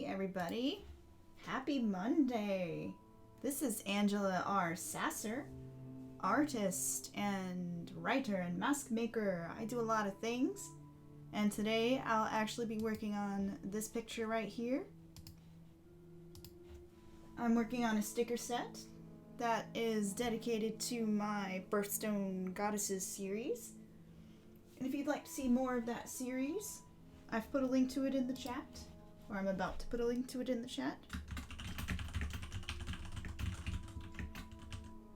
everybody. Happy Monday. This is Angela R. Sasser, artist and writer and mask maker. I do a lot of things, and today I'll actually be working on this picture right here. I'm working on a sticker set that is dedicated to my Birthstone Goddesses series. And if you'd like to see more of that series, I've put a link to it in the chat, or I'm about to put a link to it in the chat.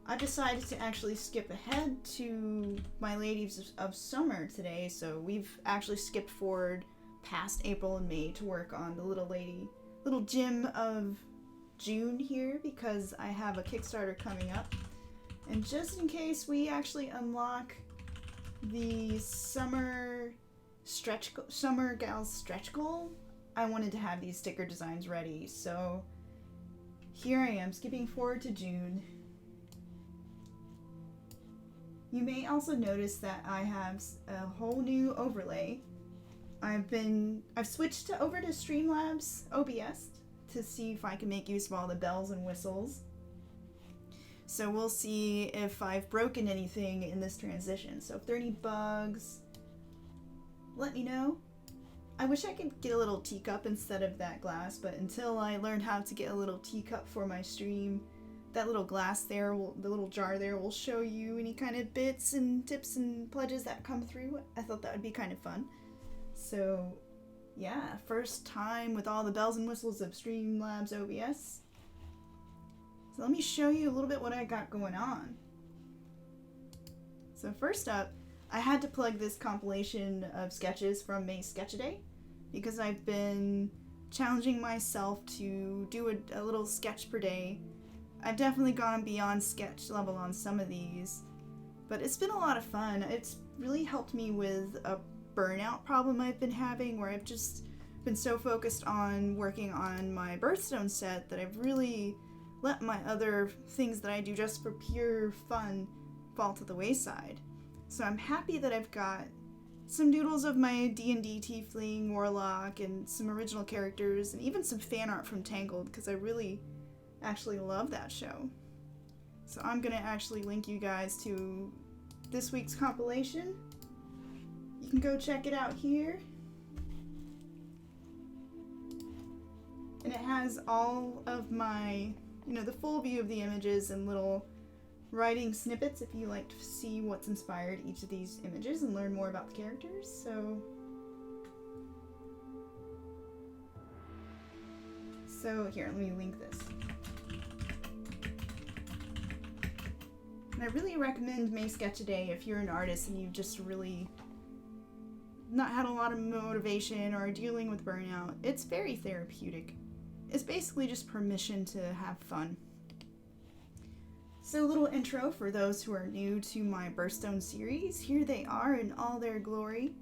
I decided to actually skip ahead to my Ladies of Summer today, so we've actually skipped forward past April and May to work on the little gem of June here, because I have a Kickstarter coming up. And just in case we actually unlock the Summer Gals stretch goal, I wanted to have these sticker designs ready, so here I am, skipping forward to June. You may also notice that I have a whole new overlay. I've switched over to Streamlabs OBS to see if I can make use of all the bells and whistles. So we'll see if I've broken anything in this transition. So if there are any bugs, let me know. I wish I could get a little teacup instead of that glass, but until I learn how to get a little teacup for my stream, that little glass there, the little jar there, will show you any kind of bits and tips and pledges that come through. I thought that would be kind of fun. So yeah, first time with all the bells and whistles of Streamlabs OBS. So let me show you a little bit what I got going on. So first up, I had to plug this compilation of sketches from May Sketch-A-Day because I've been challenging myself to do a little sketch per day. I've definitely gone beyond sketch level on some of these, but it's been a lot of fun. It's really helped me with a burnout problem I've been having, where I've just been so focused on working on my birthstone set that I've really let my other things that I do just for pure fun fall to the wayside. So I'm happy that I've got some doodles of my D&D Tiefling Warlock and some original characters and even some fan art from Tangled, because I really actually love that show. So I'm gonna actually link you guys to this week's compilation. You can go check it out here. And it has all of my, the full view of the images and little writing snippets if you like to see what's inspired each of these images and learn more about the characters. So here, let me link this. And I really recommend May Sketch-A-Day if you're an artist and you've just really not had a lot of motivation or are dealing with burnout. It's very therapeutic. It's basically just permission to have fun. So a little intro for those who are new to my Birthstone series. Here they are in all their glory.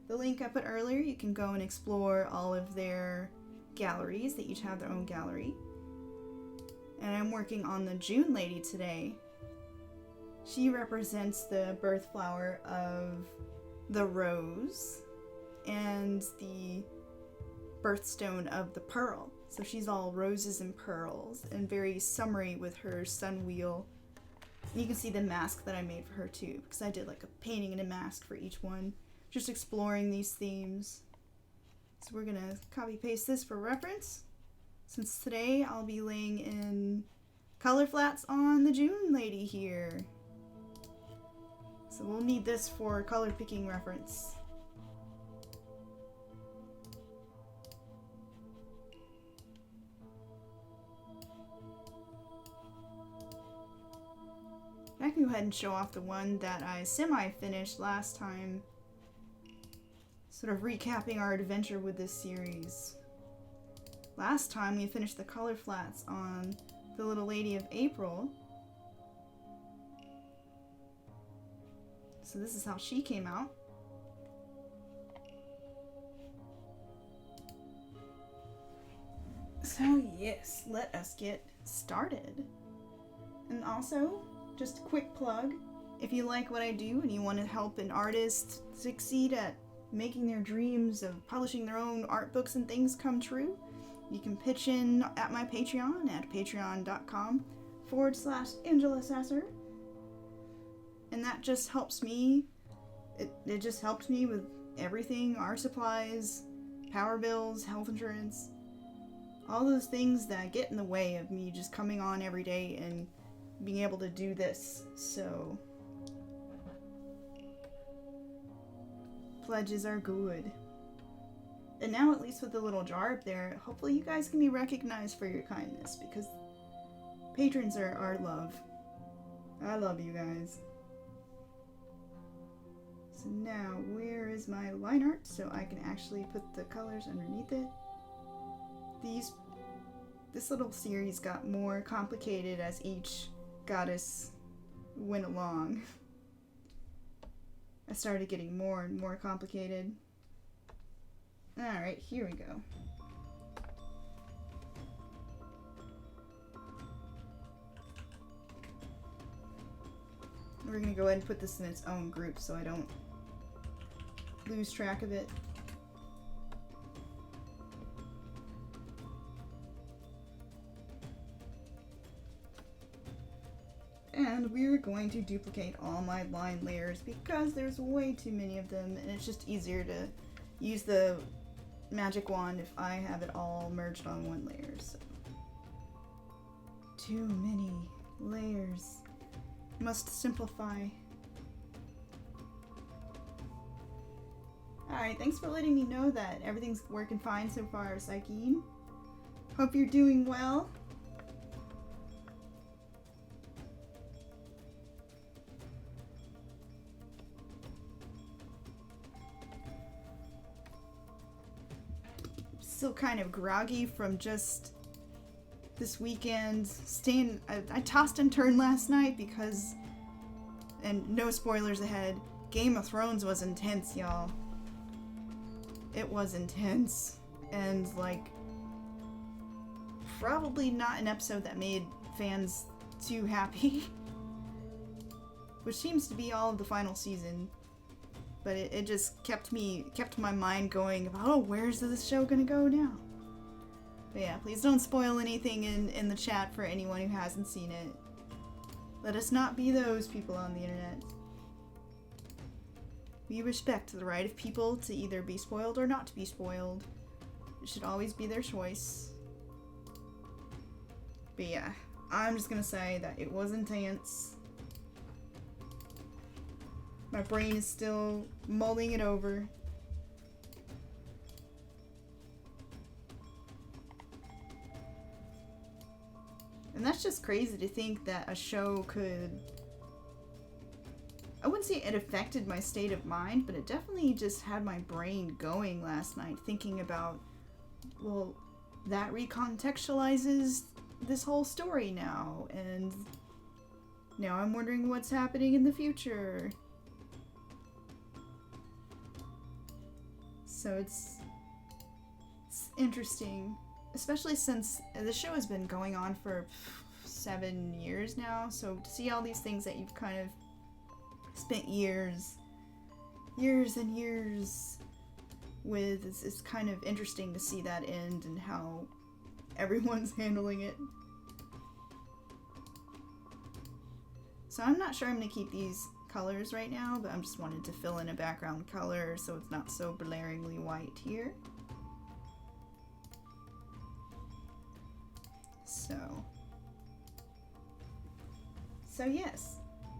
The link I put earlier, you can go and explore all of their galleries. They each have their own gallery. And I'm working on the June lady today. She represents the birth flower of the rose and the birthstone of the pearl. So she's all roses and pearls and very summery with her sun wheel. And you can see the mask that I made for her too, because I did like a painting and a mask for each one, just exploring these themes. So we're gonna copy paste this for reference, since today I'll be laying in color flats on the June lady here. So we'll need this for color picking reference. I can go ahead and show off the one that I semi-finished last time, sort of recapping our adventure with this series. Last time we finished the color flats on the little lady of April. So this is how she came out. So yes, let us get started. And also, just a quick plug, if you like what I do and you want to help an artist succeed at making their dreams of publishing their own art books and things come true, You can pitch in at my Patreon at patreon.com/AngelaSasser. And that just helps me. It just helps me with everything, art supplies, power bills, health insurance, all those things that get in the way of me just coming on every day and being able to do this. So pledges are good. And now, at least with the little jar up there, hopefully you guys can be recognized for your kindness, because patrons are our love. I love you guys. So now, where is my line art so I can actually put the colors underneath it? This little series got more complicated as each goddess went along. I started getting more and more complicated. Alright, here we go. We're gonna go ahead and put this in its own group so I don't lose track of it. And we're going to duplicate all my line layers because there's way too many of them, and it's just easier to use the magic wand if I have it all merged on one layer. So too many layers. Must simplify. Alright, thanks for letting me know that everything's working fine so far, Psyche. Hope you're doing well. Still kind of groggy from just this weekend. I tossed and turned last night because, and no spoilers ahead, Game of Thrones was intense, y'all. It was intense. And, like, probably not an episode that made fans too happy. Which seems to be all of the final season. But it just kept my mind going about, oh, where's this show gonna go now? But yeah, please don't spoil anything in the chat for anyone who hasn't seen it. Let us not be those people on the internet. We respect the right of people to either be spoiled or not to be spoiled. It should always be their choice. But yeah, I'm just gonna say that it was intense. My brain is still mulling it over. And that's just crazy to think that a show could... I wouldn't say it affected my state of mind, but it definitely just had my brain going last night, thinking about, well, that recontextualizes this whole story now, and now I'm wondering what's happening in the future. So it's interesting, especially since the show has been going on for 7 years now, so to see all these things that you've kind of spent years and years with, it's kind of interesting to see that end and how everyone's handling it. So I'm not sure I'm going to keep these colors right now, but I'm just wanted to fill in a background color so it's not so blaringly white here. So yes,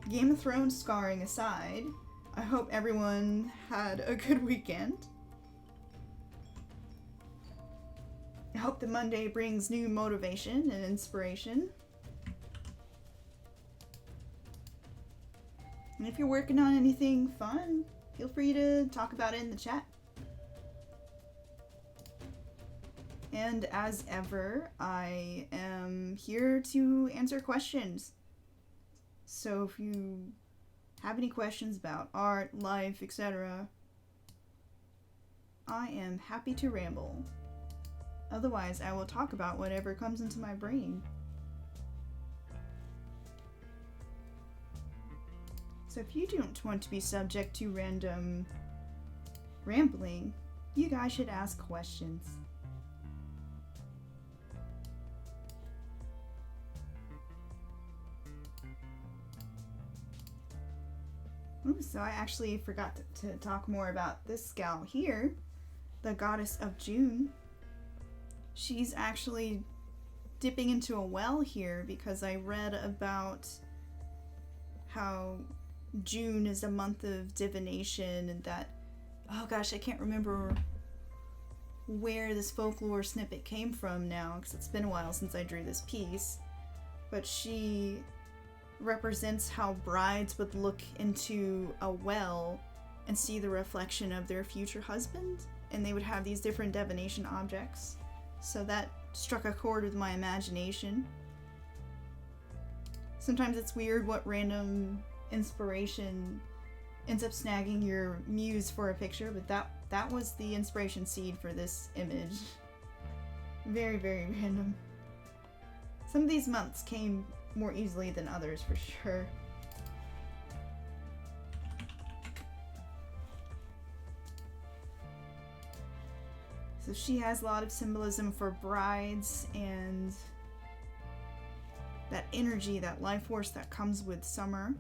Game of Thrones scarring aside, I hope everyone had a good weekend. I hope the Monday brings new motivation and inspiration. And if you're working on anything fun, feel free to talk about it in the chat. And as ever, I am here to answer questions. So if you have any questions about art, life, etc., I am happy to ramble. Otherwise, I will talk about whatever comes into my brain. So if you don't want to be subject to random rambling, you guys should ask questions. Ooh, so I actually forgot to talk more about this gal here, the goddess of June. She's actually dipping into a well here because I read about how June is a month of divination, and that, oh gosh, I can't remember where this folklore snippet came from now because it's been a while since I drew this piece, but she represents how brides would look into a well and see the reflection of their future husband, and they would have these different divination objects. So that struck a chord with my imagination. Sometimes it's weird what random inspiration ends up snagging your muse for a picture, but that was the inspiration seed for this image. Very, very random. Some of these months came more easily than others, for sure. So she has a lot of symbolism for brides and that energy, that life force that comes with summer.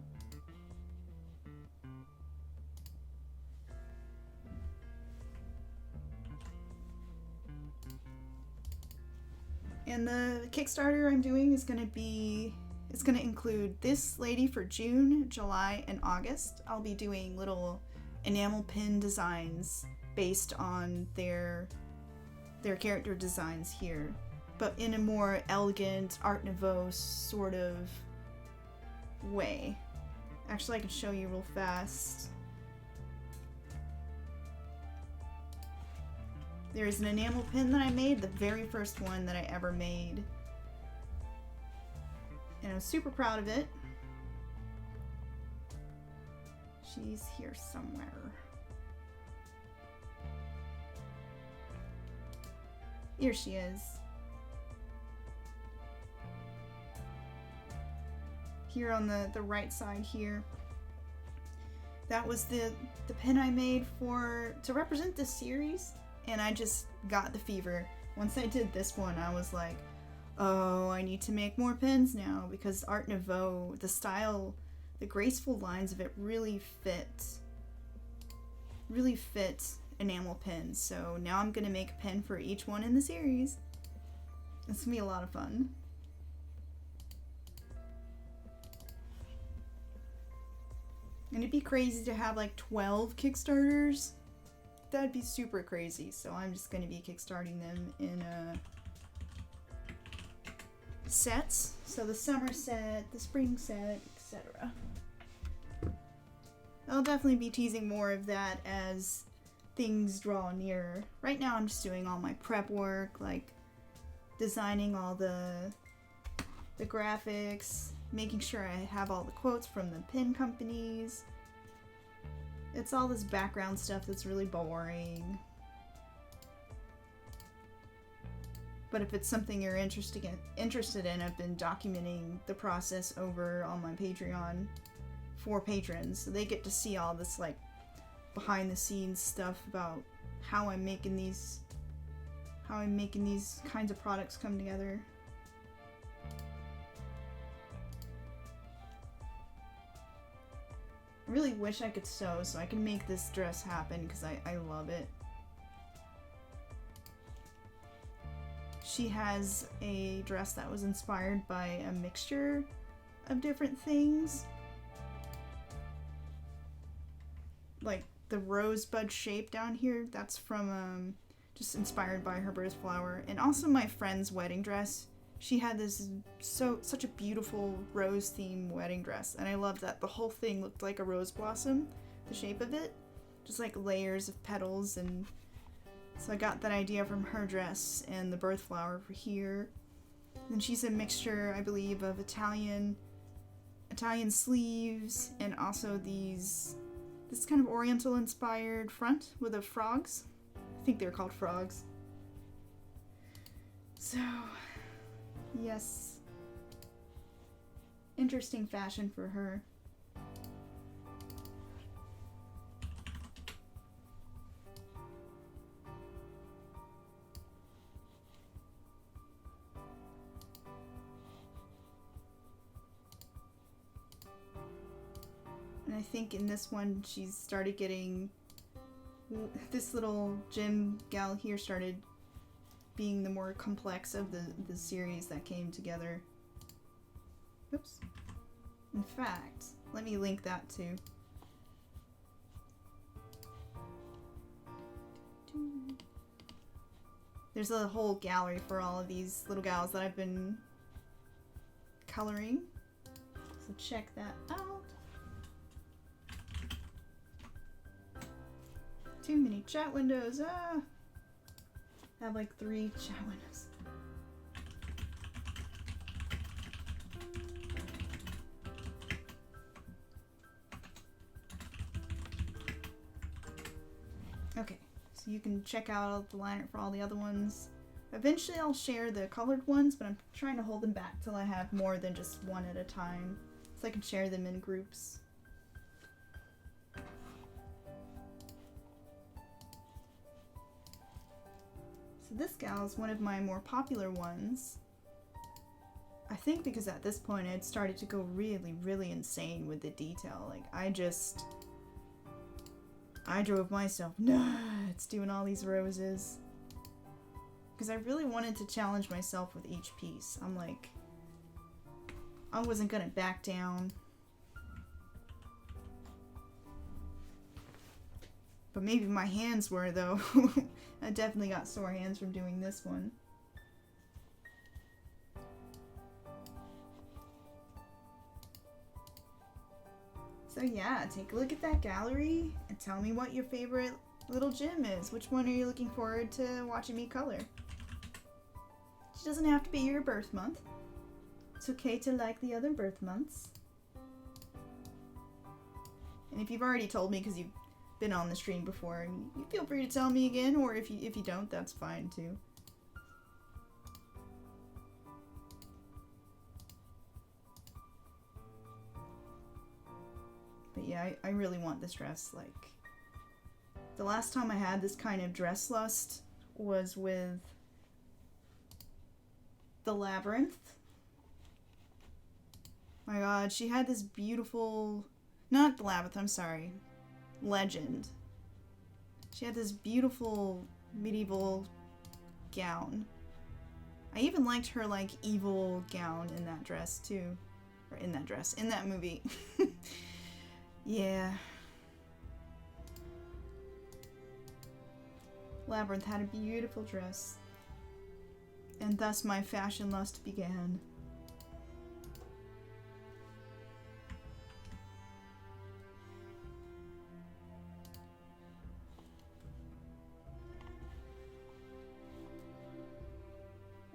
And the Kickstarter I'm doing is going to include this lady for June, July, and August. I'll be doing little enamel pin designs based on their character designs here, but in a more elegant Art Nouveau sort of way. Actually, I can show you real fast. There's an enamel pin that I made, the very first one that I ever made. And I'm super proud of it. She's here somewhere. Here she is. Here on the right side here. That was the pin I made to represent this series, and I just got the fever. Once I did this one, I was like, oh, I need to make more pins now, because Art Nouveau, the style, the graceful lines of it really fit enamel pins. So now I'm gonna make a pin for each one in the series. It's gonna be a lot of fun. And it'd be crazy to have like 12 Kickstarters. That'd be super crazy. So I'm just gonna be kickstarting them in sets. So the summer set, the spring set, etc. I'll definitely be teasing more of that as things draw nearer. Right now I'm just doing all my prep work, like designing all the graphics, making sure I have all the quotes from the pin companies. It's all this background stuff that's really boring. But if it's something you're interested in, I've been documenting the process over on my Patreon for patrons, so they get to see all this like behind the scenes stuff about how I'm making these kinds of products come together. I really wish I could sew so I can make this dress happen because I love it. She has a dress that was inspired by a mixture of different things. Like the rosebud shape down here, that's from just inspired by her birth flower. And also my friend's wedding dress. She had this such a beautiful rose themed wedding dress, and I loved that the whole thing looked like a rose blossom, the shape of it, just like layers of petals. And so I got that idea from her dress and the birth flower for here. And she's a mixture, I believe, of Italian sleeves and also this kind of oriental inspired front with the frogs. I think they're called frogs. So yes, interesting fashion for her. And I think in this one she's started getting... This little gym gal here started being the more complex of the series that came together. Oops. In fact, let me link that too. There's a whole gallery for all of these little gals that I've been coloring. So check that out. Too many chat windows. Ah! I have like 3 chat windows. Okay, so you can check out the lineup for all the other ones. Eventually I'll share the colored ones, but I'm trying to hold them back till I have more than just one at a time, so I can share them in groups. So this gal is one of my more popular ones. I think because at this point it started to go really, really insane with the detail. Like, I drove myself nuts doing all these roses. Because I really wanted to challenge myself with each piece. I'm like, I wasn't gonna back down. But maybe my hands were, though. I definitely got sore hands from doing this one. So yeah, take a look at that gallery and tell me what your favorite little gem is. Which one are you looking forward to watching me color? It doesn't have to be your birth month. It's okay to like the other birth months. And if you've already told me because you've been on the stream before, you feel free to tell me again, or if you don't, that's fine too. But yeah, I really want this dress. Like, the last time I had this kind of dress lust was with The Labyrinth. My god, she had this beautiful... Not The Labyrinth, I'm sorry. Legend. She had this beautiful medieval gown. I even liked her, like, evil gown in that dress, too. Or in that movie. Yeah. Labyrinth had a beautiful dress. And thus my fashion lust began.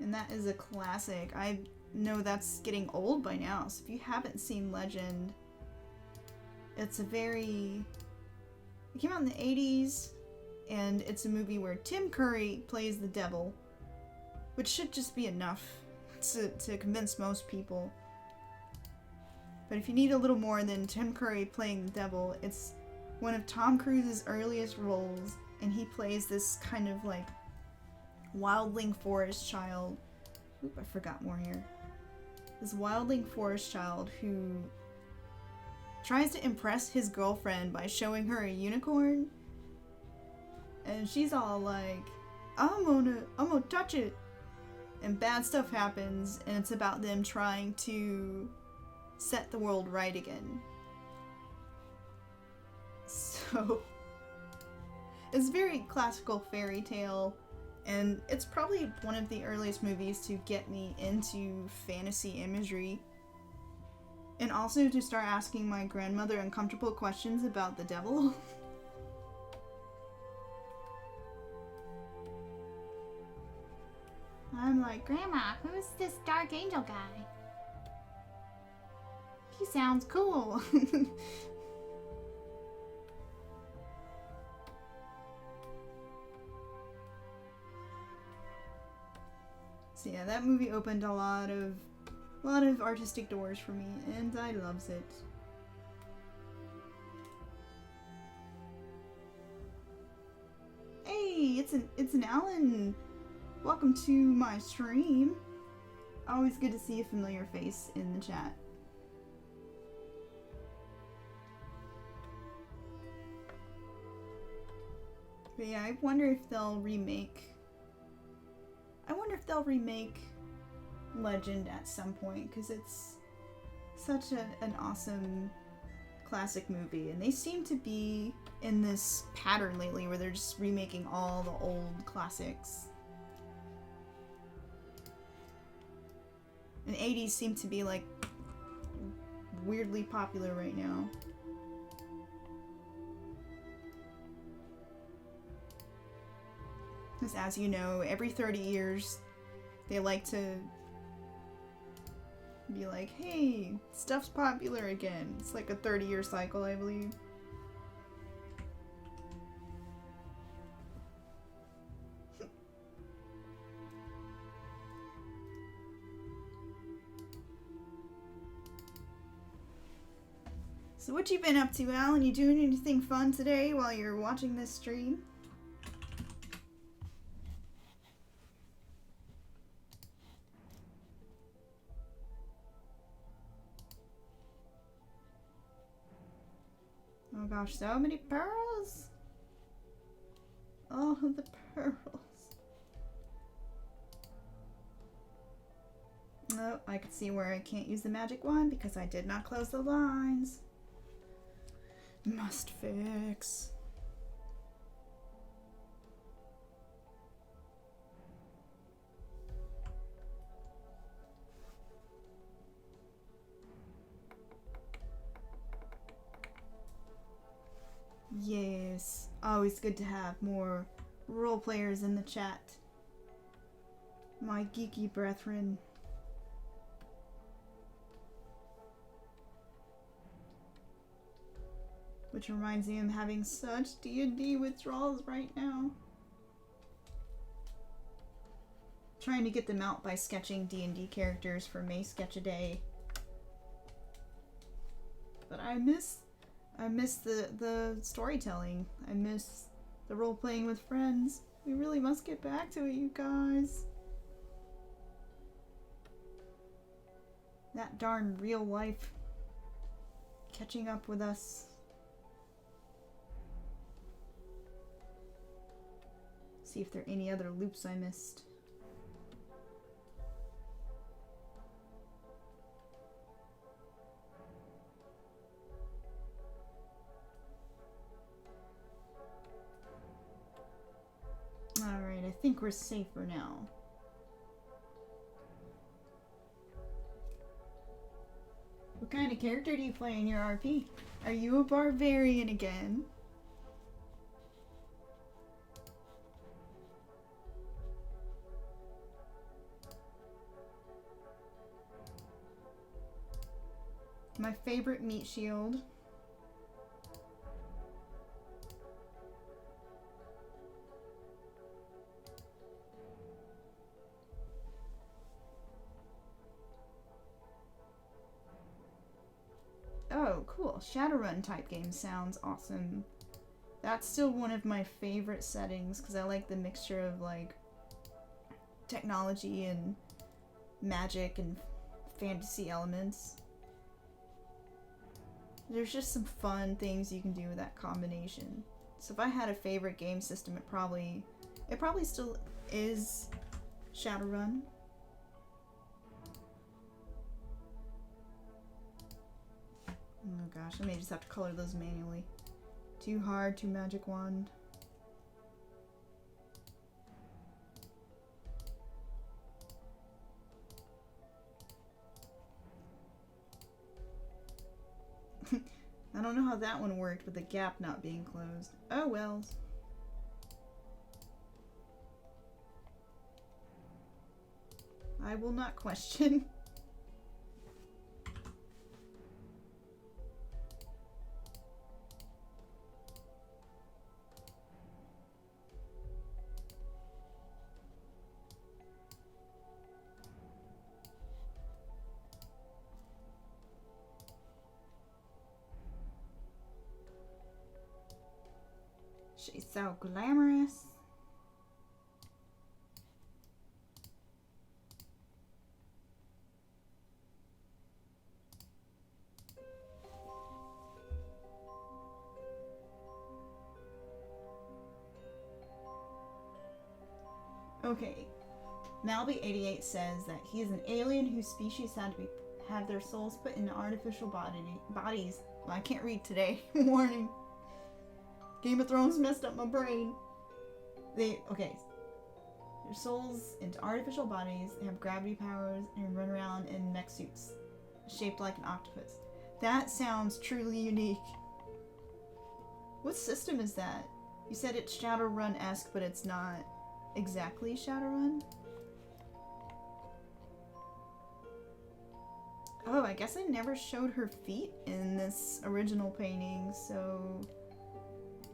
And that is a classic. I know that's getting old by now, so if you haven't seen Legend, it's a very... It came out in the 80s, and it's a movie where Tim Curry plays the devil, which should just be enough to convince most people. But if you need a little more than Tim Curry playing the devil, it's one of Tom Cruise's earliest roles, and he plays this kind of like wildling forest child. Oop, I forgot more here. This wildling forest child who tries to impress his girlfriend by showing her a unicorn. And she's all like, I'm gonna touch it. And bad stuff happens, and it's about them trying to set the world right again. So, it's a very classical fairy tale, and it's probably one of the earliest movies to get me into fantasy imagery. And also to start asking my grandmother uncomfortable questions about the devil. I'm like, Grandma, who's this dark angel guy? He sounds cool. So yeah, that movie opened a lot of artistic doors for me, and I loves it. Hey, it's an Alan. Welcome to my stream. Always good to see a familiar face in the chat. But yeah, I wonder if they'll remake... I wonder if they'll remake Legend at some point, because it's such an awesome classic movie, and they seem to be in this pattern lately where they're just remaking all the old classics. And 80s seem to be like weirdly popular right now. Because as you know, every 30 years they like to be like, hey, stuff's popular again. It's like a 30-year cycle, I believe. So what you been up to, Alan? You doing anything fun today while you're watching this stream? Oh gosh, so many pearls! Oh, the pearls. Oh, I can see where I can't use the magic wand because I did not close the lines. Must fix. Yes, always good to have more role players in the chat. My geeky brethren. Which reminds me, I'm having such D&D withdrawals right now. Trying to get them out by sketching D&D characters for May Sketch a Day. But I miss the storytelling. I miss the role playing with friends. We really must get back to it, you guys. That darn real life catching up with us. See if there are any other loops I missed. Alright, I think we're safe for now. What kind of character do you play in your RP? Are you a barbarian again? My favorite meat shield. Oh, cool. Shadowrun type game sounds awesome. That's still one of my favorite settings because I like the mixture of like technology and magic and fantasy elements. There's just some fun things you can do with that combination. So if I had a favorite game system, it probably still is Shadowrun. Oh gosh, I may just have to color those manually. Too hard, too magic wand. I don't know how that one worked with the gap not being closed. Oh well. I will not question. She's so glamorous. Okay. Malby88 says that he is an alien whose species had to have their souls put into artificial bodies. Well, I can't read today. Warning. Game of Thrones messed up my brain. Okay. Their souls into artificial bodies. They have gravity powers and run around in mech suits, shaped like an octopus. That sounds truly unique. What system is that? You said it's Shadowrun-esque, but it's not exactly Shadowrun? Oh, I guess I never showed her feet in this original painting, so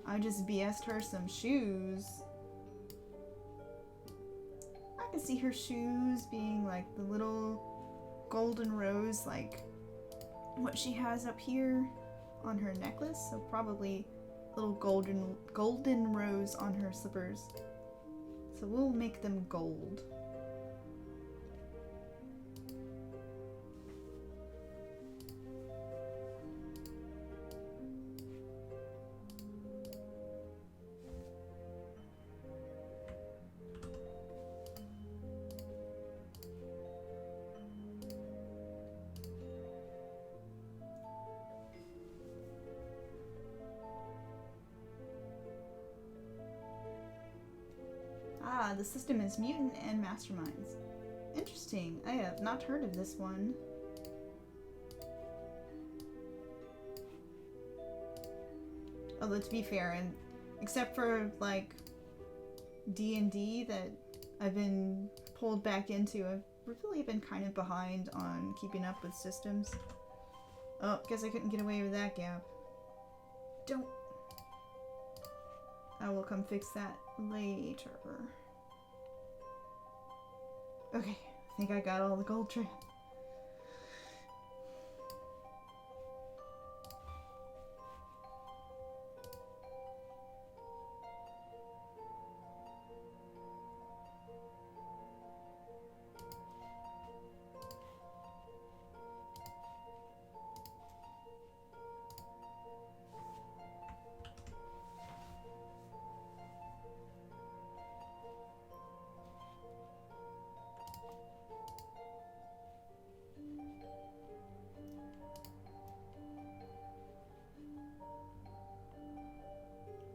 I just BS'd her some shoes. I can see her shoes being like the little golden rose, like what she has up here on her necklace, so probably little golden rose on her slippers. So we'll make them gold. Ah, the system is Mutant and Masterminds. Interesting. I have not heard of this one. Although to be fair, and except for like D&D that I've been pulled back into, I've really been kind of behind on keeping up with systems. Oh, guess I couldn't get away with that gap. Don't. I will come fix that later. Okay, I think I got all the gold trim.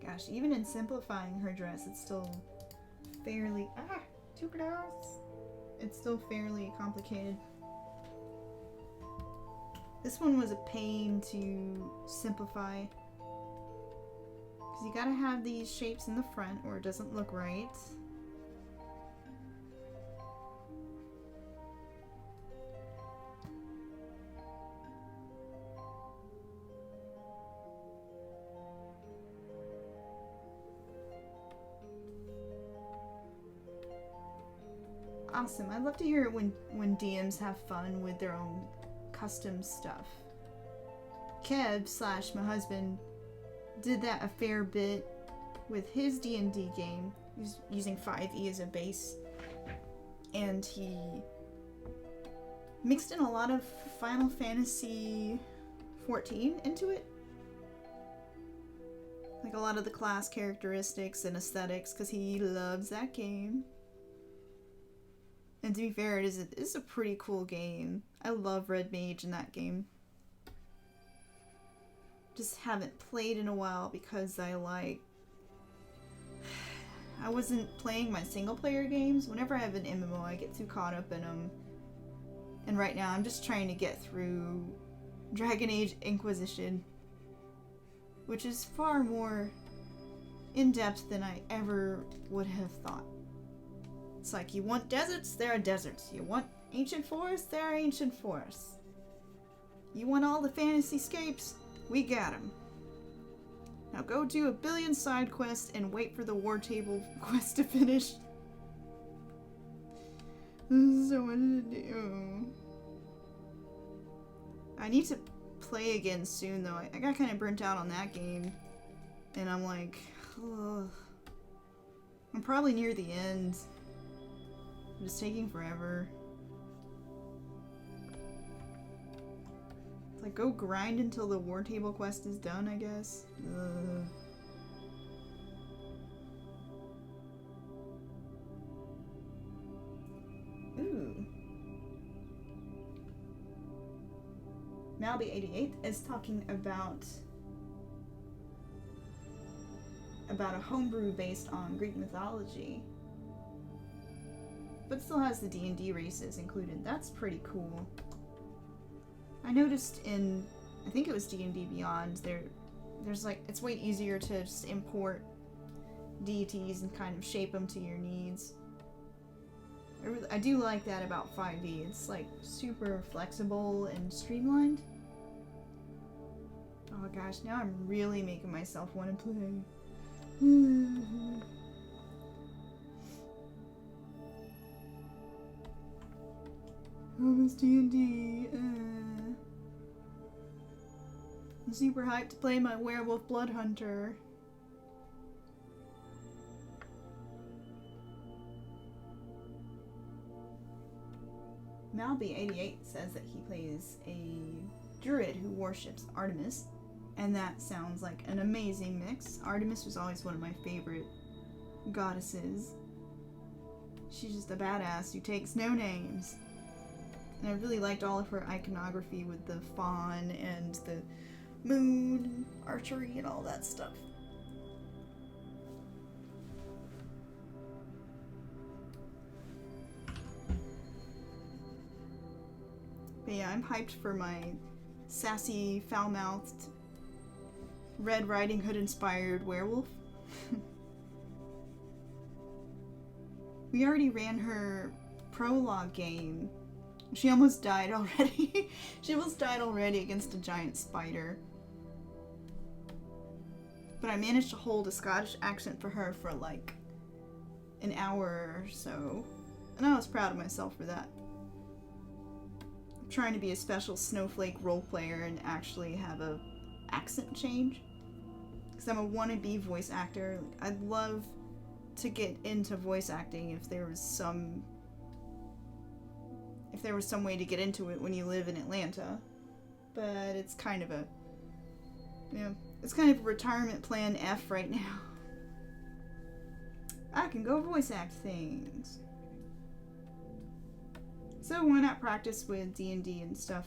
Gosh, even in simplifying her dress, it's still fairly... too close! It's still fairly complicated. This one was a pain to simplify. Because you gotta have these shapes in the front or it doesn't look right. Awesome. I love to hear it when DMs have fun with their own custom stuff. Kev / my husband did that a fair bit with his D&D game. He's using 5e as a base. And he mixed in a lot of Final Fantasy 14 into it. Like a lot of the class characteristics and aesthetics, because he loves that game. And to be fair, it is a pretty cool game. I love Red Mage in that game. Just haven't played in a while because I wasn't playing my single player games. Whenever I have an MMO, I get too caught up in them. And right now I'm just trying to get through Dragon Age Inquisition, which is far more in-depth than I ever would have thought. It's like, you want deserts? There are deserts. You want ancient forests? There are ancient forests. You want all the fantasy scapes? We got them. Now go do a billion side quests and wait for the war table quest to finish. There's so much to do. I need to play again soon though. I got kind of burnt out on that game. And I'm like, ugh. I'm probably near the end. It's taking forever. It's like, go grind until the war table quest is done, I guess. Ugh. Malby88 is talking about a homebrew based on Greek mythology, but still has the D&D races included. That's pretty cool. I noticed in, I think it was D&D Beyond, there's like, it's way easier to just import deities and kind of shape them to your needs. I do like that about 5e. It's like super flexible and streamlined. Oh gosh, now I'm really making myself want to play. Oh, it's D&D. I'm super hyped to play my werewolf blood hunter. Malby88 says that he plays a druid who worships Artemis, and that sounds like an amazing mix. Artemis was always one of my favorite goddesses. She's just a badass who takes no names. And I really liked all of her iconography with the fawn and the moon, archery, and all that stuff. But yeah, I'm hyped for my sassy, foul-mouthed, Red Riding Hood-inspired werewolf. We already ran her prologue game. She almost died already. She almost died already against a giant spider. But I managed to hold a Scottish accent for her for like an hour or so. And I was proud of myself for that. I'm trying to be a special snowflake role player and actually have a accent change. Because I'm a wannabe voice actor. I'd love to get into voice acting if there was some way to get into it when you live in Atlanta. But it's kind of a, it's kind of a retirement plan F right now. I can go voice act things. So why not practice with D&D and stuff?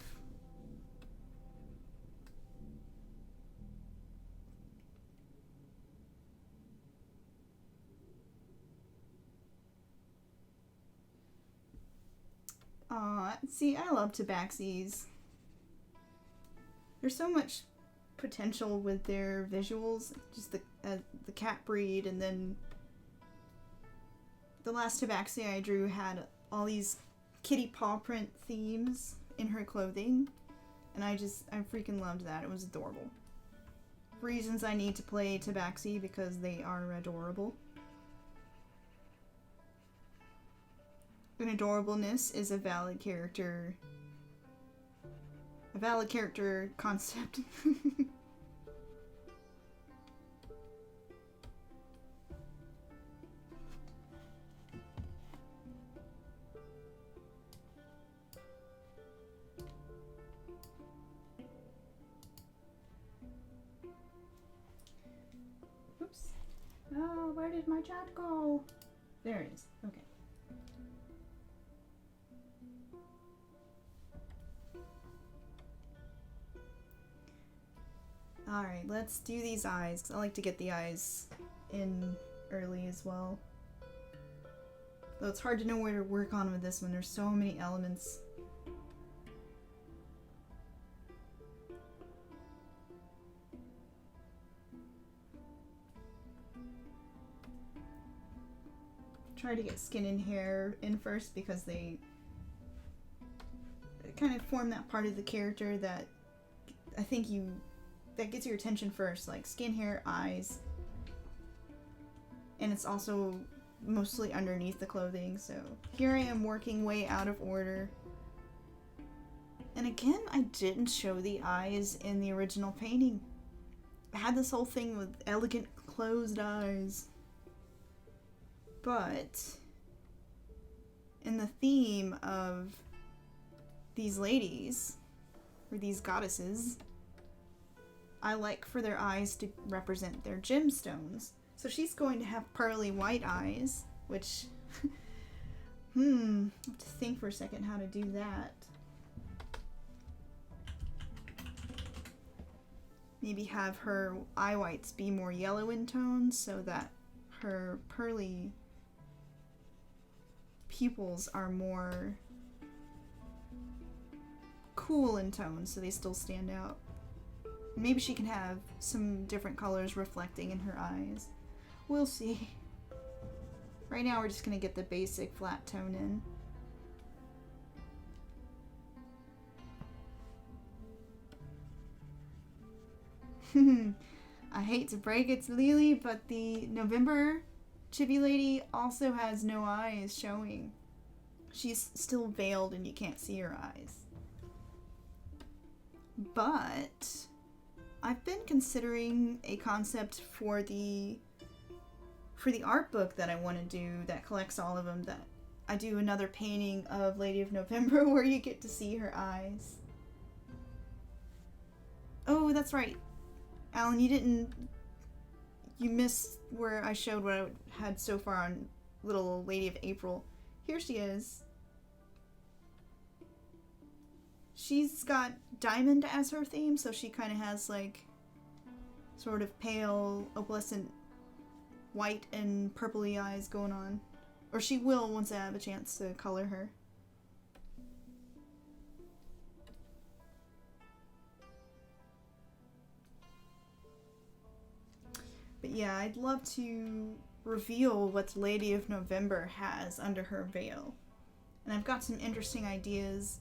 See, I love Tabaxis. There's so much potential with their visuals. Just the cat breed, and then the last Tabaxi I drew had all these kitty paw print themes in her clothing, and I freaking loved that. It was adorable. Reasons I need to play Tabaxi, because they are adorable. And adorableness is a valid character concept. Oops. Oh, where did my chat go? There it is. Okay. Alright, let's do these eyes, because I like to get the eyes in early as well. Though it's hard to know where to work on with this one, there's so many elements. Try to get skin and hair in first, because they kind of form that part of the character that I think that gets your attention first, like skin, hair, eyes. And it's also mostly underneath the clothing, so here I am working way out of order. And again, I didn't show the eyes in the original painting. I had this whole thing with elegant closed eyes. But in the theme of these ladies, or these goddesses, I like for their eyes to represent their gemstones. So she's going to have pearly white eyes, which, I have to think for a second how to do that. maybe have her eye whites be more yellow in tone so that her pearly pupils are more cool in tone so they still stand out. Maybe she can have some different colors reflecting in her eyes. We'll see. Right now we're just gonna get the basic flat tone in. I hate to break it to Lily, but the November Chibi Lady also has no eyes showing. She's still veiled and you can't see her eyes. But I've been considering a concept for the art book that I want to do that collects all of them, that I do another painting of Lady of November where you get to see her eyes. Oh, that's right. Alan, you missed where I showed what I had so far on little Lady of April. Here she is. She's got diamond as her theme, so she kind of has like sort of pale, opalescent white and purpley eyes going on. Or she will once I have a chance to color her. But yeah, I'd love to reveal what Lady of November has under her veil. And I've got some interesting ideas.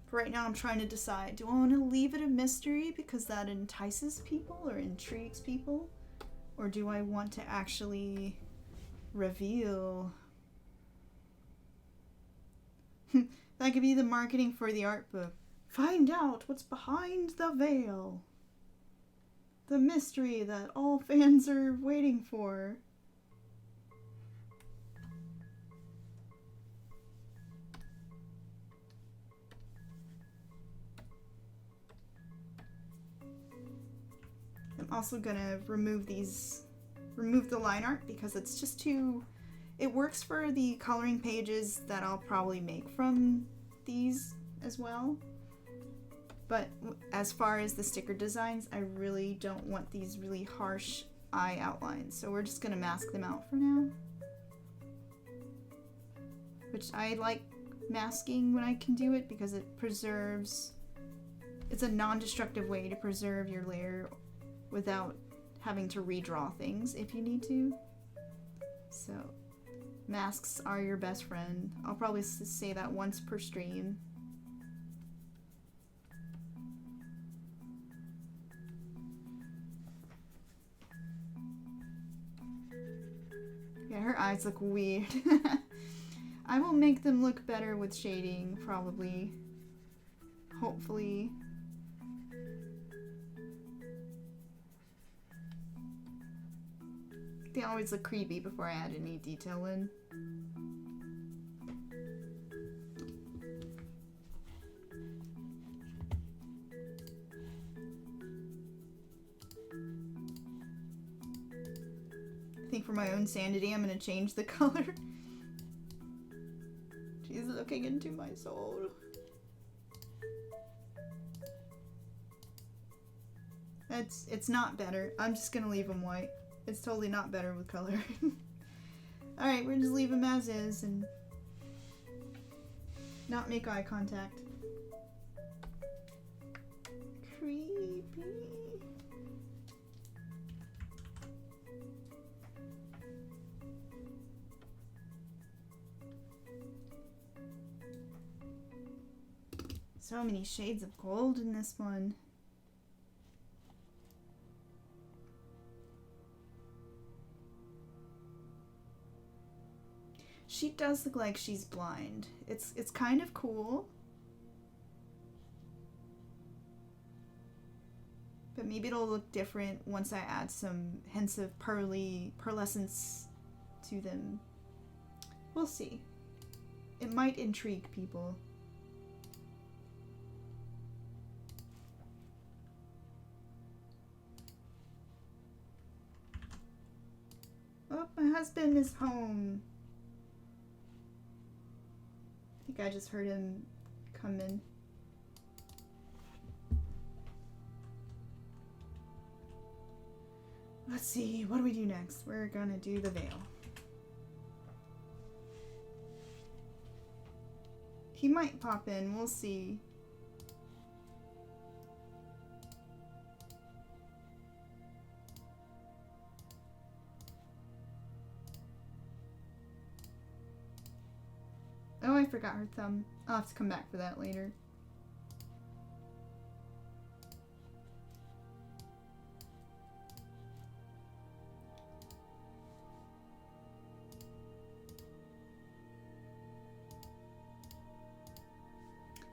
For right now I'm trying to decide, do I want to leave it a mystery because that entices people or intrigues people? Or do I want to actually reveal? That could be the marketing for the art book. Find out what's behind the veil. The mystery that all fans are waiting for. I'm also gonna remove the line art because it's just too, it works for the coloring pages that I'll probably make from these as well. But as far as the sticker designs, I really don't want these really harsh eye outlines. So we're just gonna mask them out for now. Which I like masking when I can do it because it preserves, it's a non-destructive way to preserve your layer without having to redraw things if you need to. So masks are your best friend. I'll probably say that once per stream. Yeah, her eyes look weird. I will make them look better with shading, probably. Hopefully. They always look creepy before I add any detail in. I think for my own sanity, I'm gonna change the color. She's looking into my soul. It's not better. I'm just gonna leave them white. It's totally not better with color. Alright, we're gonna just leave them as is and not make eye contact. Creepy. So many shades of gold in this one. She does look like she's blind. It's kind of cool. But maybe it'll look different once I add some hints of pearlescence to them. We'll see. It might intrigue people. Oh, my husband is home. I think I just heard him come in. Let's see, what do we do next? We're gonna do the veil. He might pop in, we'll see. Oh, I forgot her thumb. I'll have to come back for that later.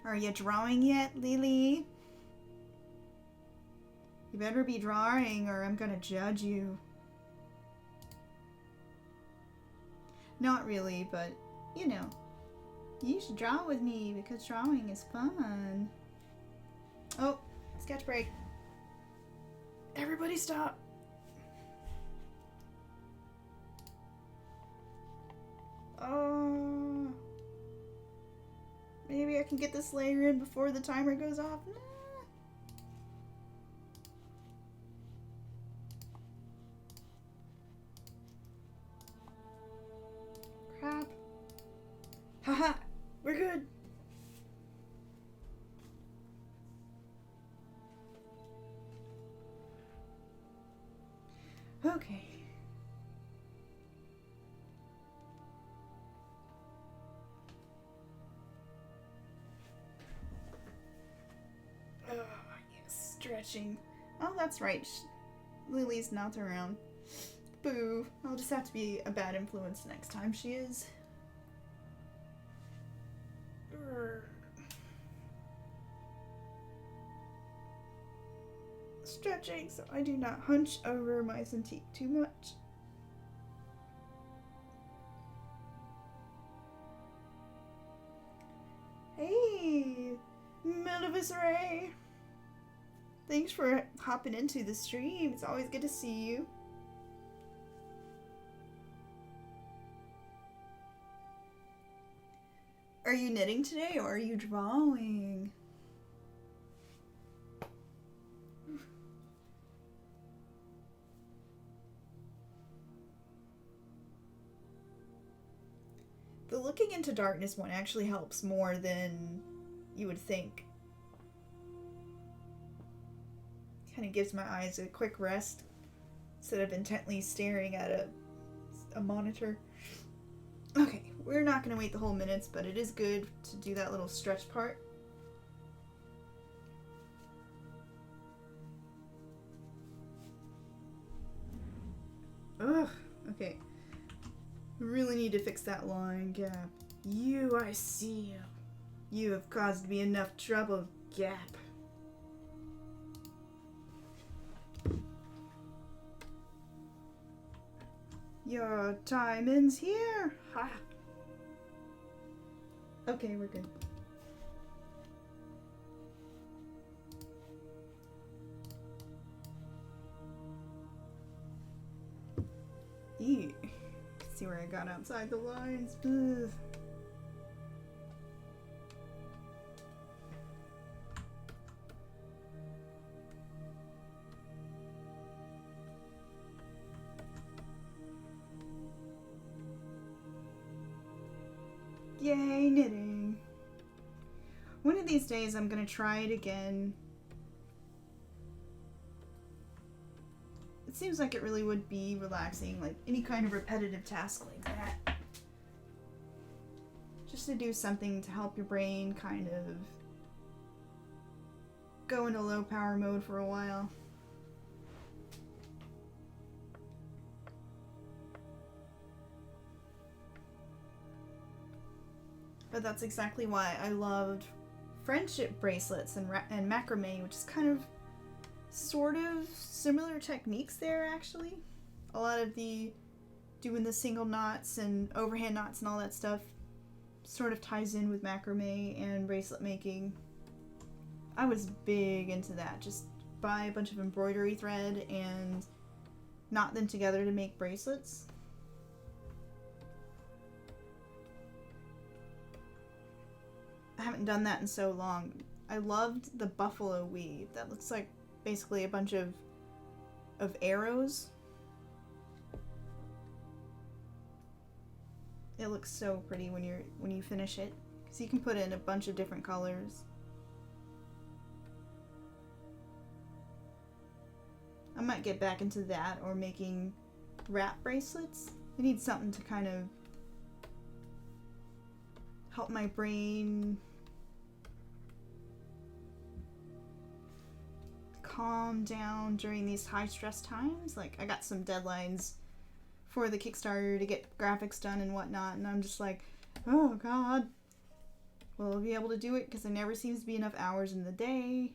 Are you drawing yet, Lily? You better be drawing or I'm gonna judge you. Not really, but, you know. You should draw with me because drawing is fun. Oh, sketch break. Everybody stop. Oh. Maybe I can get this layer in before the timer goes off. Nah. Crap. Haha, we're good. Okay. Oh, yes, stretching. Oh, that's right. Lily's not around. Boo. I'll just have to be a bad influence next time she is. Stretching so I do not hunch over my Cintiq too much. Hey, Melivis Ray. Thanks for hopping into the stream. It's always good to see you. Are you knitting today or are you drawing? The looking into darkness one actually helps more than you would think. Kind of gives my eyes a quick rest instead of intently staring at a monitor. Okay, we're not going to wait the whole minutes, but it is good to do that little stretch part. Ugh, okay. Really need to fix that line gap. I see you. You have caused me enough trouble, Gap. Your time ends here. Ha. Okay, we're good. Ew. See where I got outside the lines. Ugh. Yay, knitting. One of these days I'm gonna try it again. It seems like it really would be relaxing, like any kind of repetitive task like that. Just to do something to help your brain kind of go into low power mode for a while. But that's exactly why I loved friendship bracelets and macrame, which is kind of sort of similar techniques there, actually. A lot of the doing the single knots and overhand knots and all that stuff sort of ties in with macrame and bracelet making. I was big into that. Just buy a bunch of embroidery thread and knot them together to make bracelets. I haven't done that in so long. I loved the buffalo weave. That looks like basically a bunch of arrows It looks so pretty when you finish it, because you can put in a bunch of different colors. I might get back into that or making wrap bracelets. I need something to kind of help my brain calm down during these high stress times. Like, I got some deadlines for the Kickstarter to get graphics done and whatnot, and I'm just like, oh god, will I be able to do it? Because there never seems to be enough hours in the day.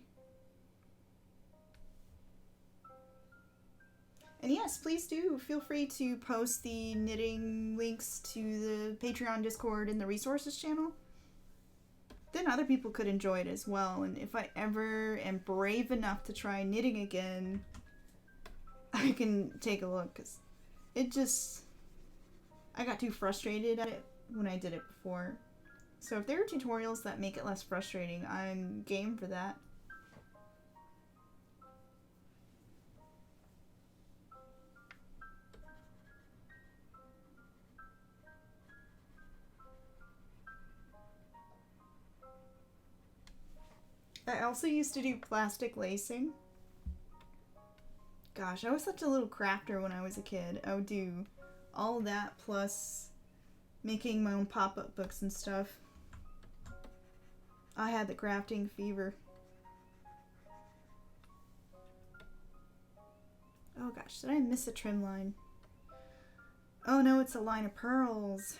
And yes, please do feel free to post the knitting links to the Patreon, Discord, and the resources channel. Then other people could enjoy it as well. And if I ever am brave enough to try knitting again, I can take a look, because it just, I got too frustrated at it when I did it before. So if there are tutorials that make it less frustrating, I'm game for that. I also used to do plastic lacing. Gosh, I was such a little crafter when I was a kid. I would do all that plus making my own pop-up books and stuff. I had the crafting fever. Oh gosh, did I miss a trim line? Oh no, it's a line of pearls.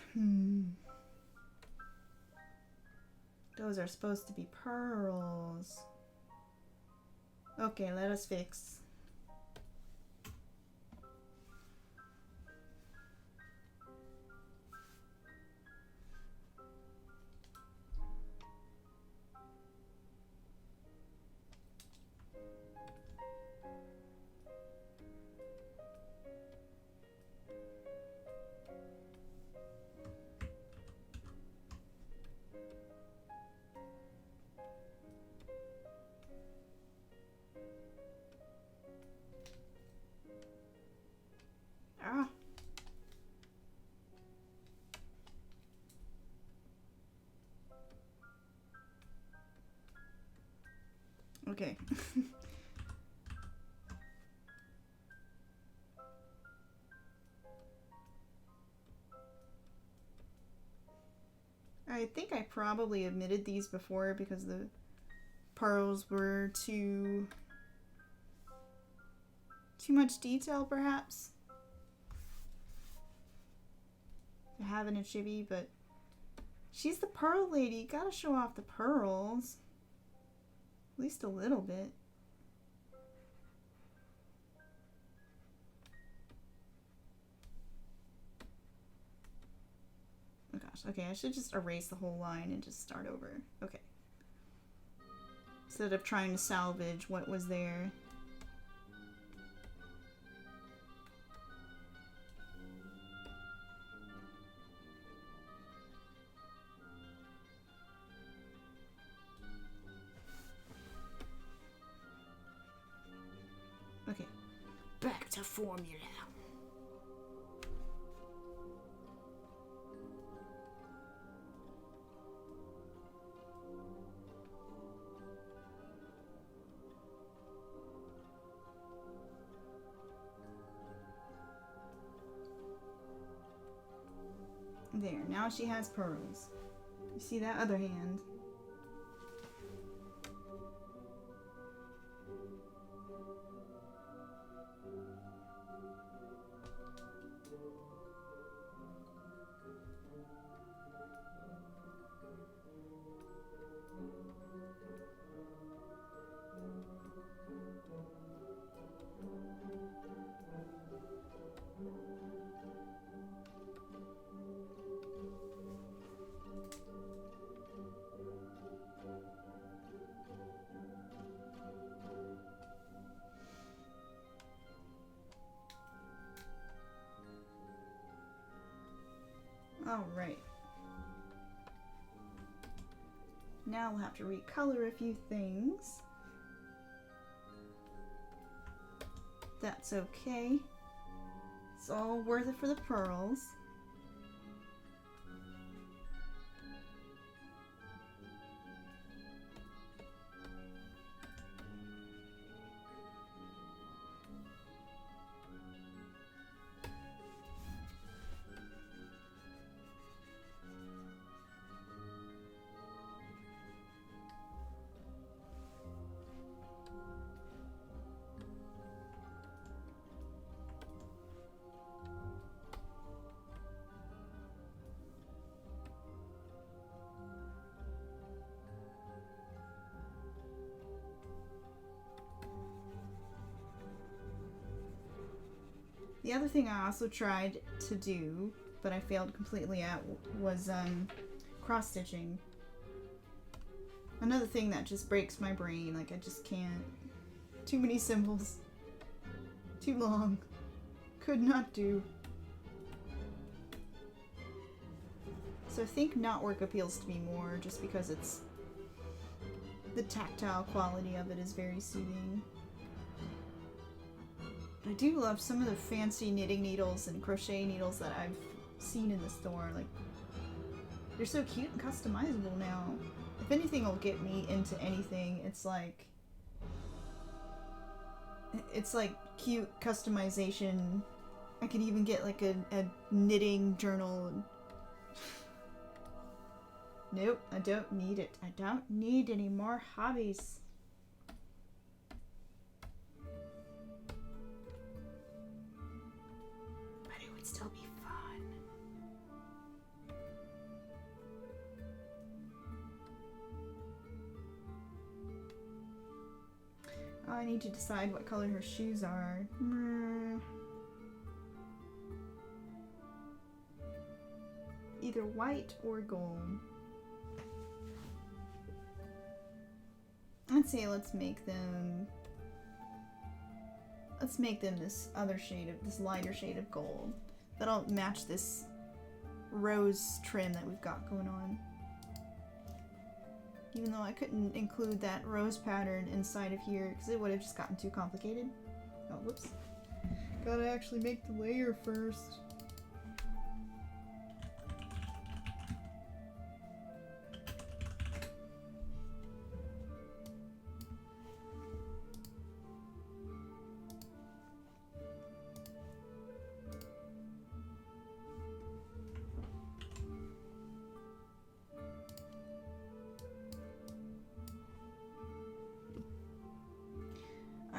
Those are supposed to be pearls. Okay, let us fix. Ah. Okay. I think I probably omitted these before because the pearls were too much detail, perhaps, to have in a chibi, but she's the pearl lady. You gotta show off the pearls. At least a little bit. Oh gosh, okay, I should just erase the whole line and just start over. Okay. Instead of trying to salvage what was there. Okay, back to formula. There, now she has pearls. You see that other hand? Alright. Now we'll have to recolor a few things. That's okay. It's all worth it for the pearls. The other thing I also tried to do, but I failed completely at, was cross-stitching. Another thing that just breaks my brain. Like, I just can't. Too many symbols. Too long. Could not do. So I think knotwork appeals to me more just because it's... the tactile quality of it is very soothing. I do love some of the fancy knitting needles and crochet needles that I've seen in the store. Like, they're so cute and customizable now. If anything will get me into anything, it's like cute customization. I could even get like a knitting journal. Nope, I don't need it. I don't need any more hobbies. But it would still be fun. Oh, I need to decide what color her shoes are. Either white or gold. Let's see, let's make them this other shade of, this lighter shade of gold. That'll match this rose trim that we've got going on. Even though I couldn't include that rose pattern inside of here because it would have just gotten too complicated. Oh, whoops. Gotta actually make the layer first.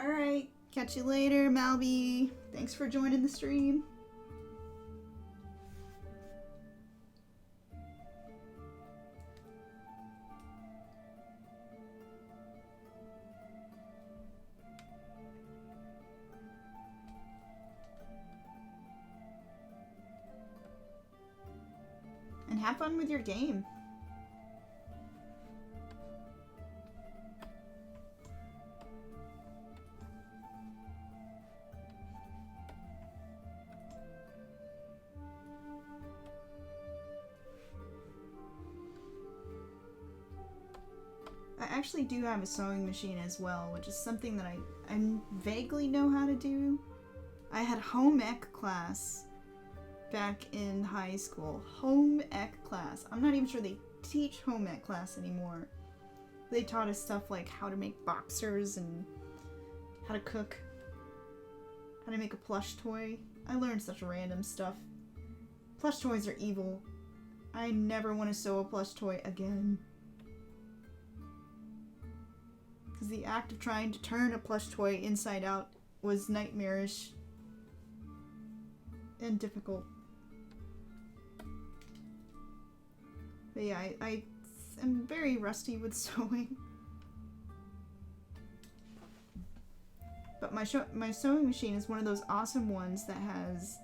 Alright, catch you later, Malby. Thanks for joining the stream. And have fun with your game. I actually do have a sewing machine as well, which is something that I vaguely know how to do. I had home ec class back in high school. Home ec class. I'm not even sure they teach home ec class anymore. They taught us stuff like how to make boxers and how to cook, how to make a plush toy. I learned such random stuff. Plush toys are evil. I never want to sew a plush toy again. Because the act of trying to turn a plush toy inside out was nightmarish and difficult. But yeah, I am very rusty with sewing. But my sewing machine is one of those awesome ones that has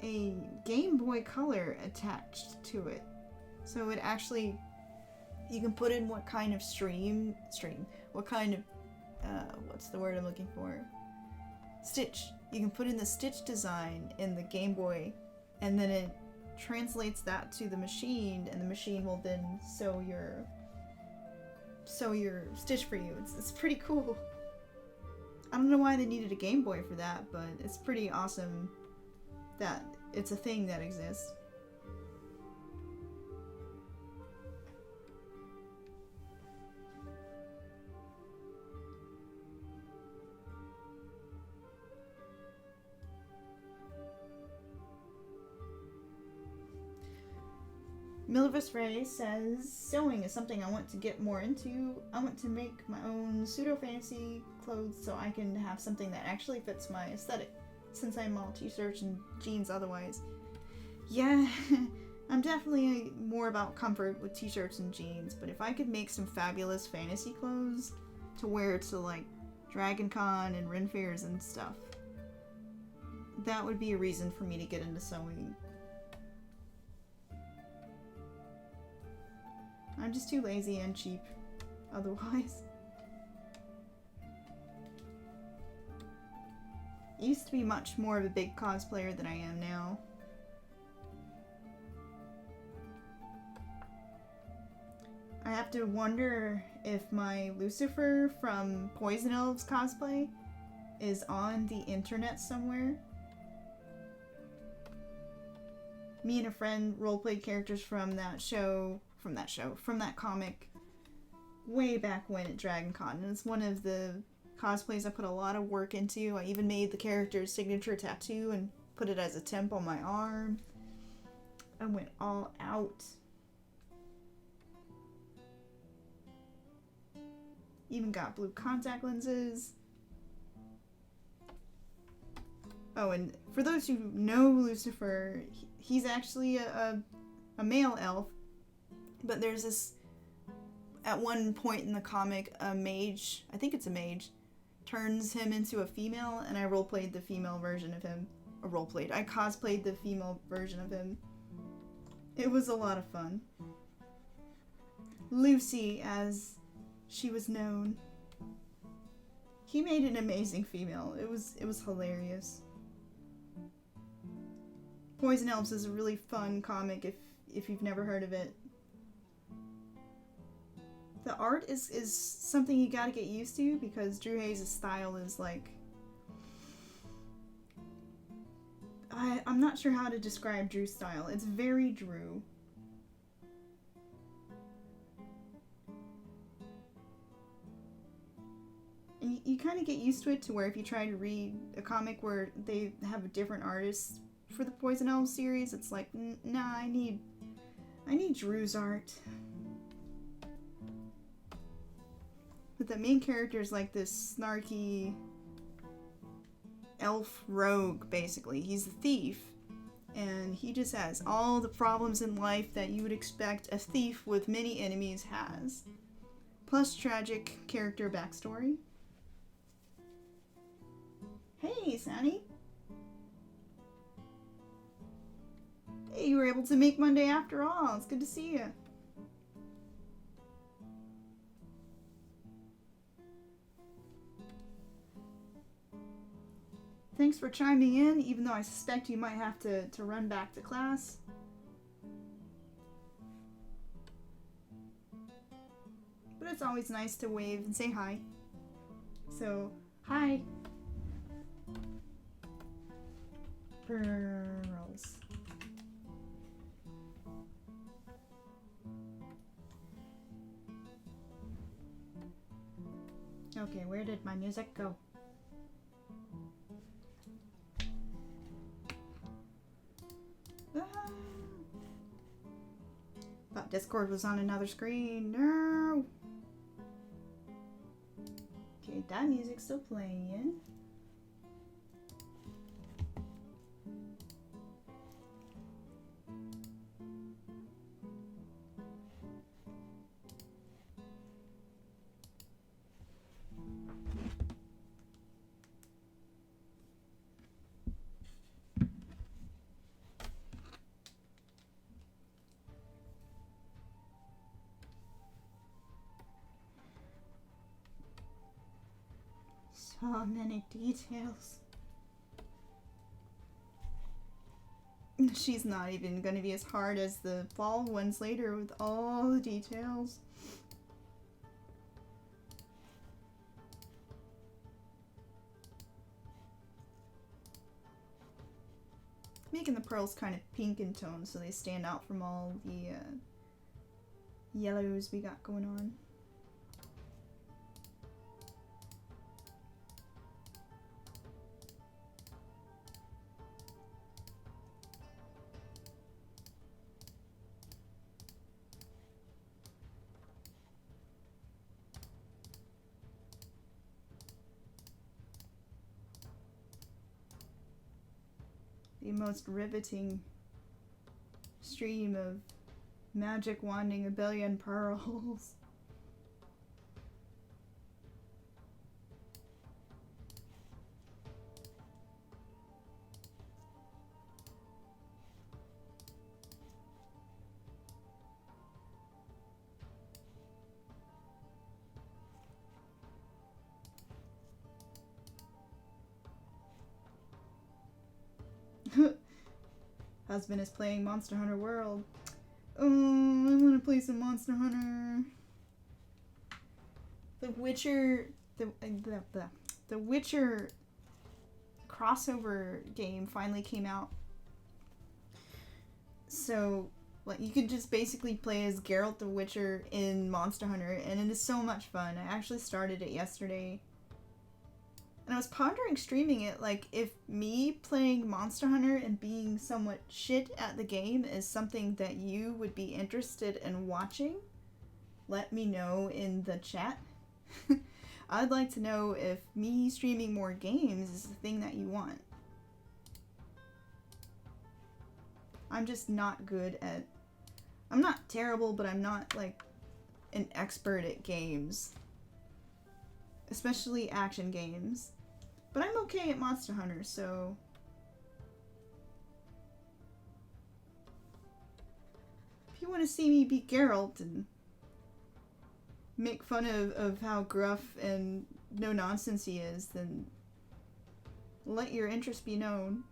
a Game Boy Color attached to it. So it actually... You can put in what kind of what kind of, what's the word I'm looking for? Stitch. You can put in the stitch design in the Game Boy, and then it translates that to the machine, and the machine will then sew your stitch for you. It's pretty cool. I don't know why they needed a Game Boy for that, but it's pretty awesome that it's a thing that exists. Milvis Ray says, sewing is something I want to get more into. I want to make my own pseudo-fantasy clothes so I can have something that actually fits my aesthetic, since I'm all t-shirts and jeans otherwise. Yeah, I'm definitely more about comfort with t-shirts and jeans, but if I could make some fabulous fantasy clothes to wear to like Dragon Con and Ren Fairs and stuff, that would be a reason for me to get into sewing. I'm just too lazy and cheap otherwise. I used to be much more of a big cosplayer than I am now. I have to wonder if my Lucifer from Poison Elves cosplay is on the internet somewhere. Me and a friend roleplayed characters from that comic way back when at Dragon Con. And it's one of the cosplays I put a lot of work into. I even made the character's signature tattoo and put it as a temp on my arm. I went all out. Even got blue contact lenses. Oh, and for those who know Lucifer, he's actually a male elf. But there's this, at one point in the comic, a mage, I think it's a mage, turns him into a female, and I roleplayed the female version of him. I cosplayed the female version of him. It was a lot of fun. Lucy, as she was known. He made an amazing female. It was hilarious. Poison Elves is a really fun comic if you've never heard of it. The art is something you gotta get used to because Drew Hayes' style is like... I'm not sure how to describe Drew's style. It's very Drew. And you kind of get used to it to where if you try to read a comic where they have a different artist for the Poison Elves series, it's like, nah, I need Drew's art. But the main character is like this snarky elf rogue, basically. He's a thief, and he just has all the problems in life that you would expect a thief with many enemies has. Plus tragic character backstory. Hey, Sonny. Hey, you were able to make Monday after all. It's good to see you. Thanks for chiming in, even though I suspect you might have to run back to class. But it's always nice to wave and say hi. So, hi. Pearls. Okay, where did my music go? Thought Discord was on another screen. No! Okay, that music's still playing. So many details. She's not even going to be as hard as the fall ones later with all the details. Making the pearls kind of pink in tone so they stand out from all the yellows we got going on. The most riveting stream of magic wanding a billion pearls. Husband is playing Monster Hunter World. Oh, I want to play some Monster Hunter. The Witcher, the Witcher crossover game finally came out. So, like, you could just basically play as Geralt the Witcher in Monster Hunter, and it is so much fun. I actually started it yesterday. And I was pondering streaming it, like, if me playing Monster Hunter and being somewhat shit at the game is something that you would be interested in watching, let me know in the chat. I'd like to know if me streaming more games is the thing that you want. I'm just not good at... I'm not terrible, but I'm not, like, an expert at games. Especially action games. But I'm okay at Monster Hunter, so... If you want to see me be Geralt and make fun of how gruff and no-nonsense he is, then let your interest be known.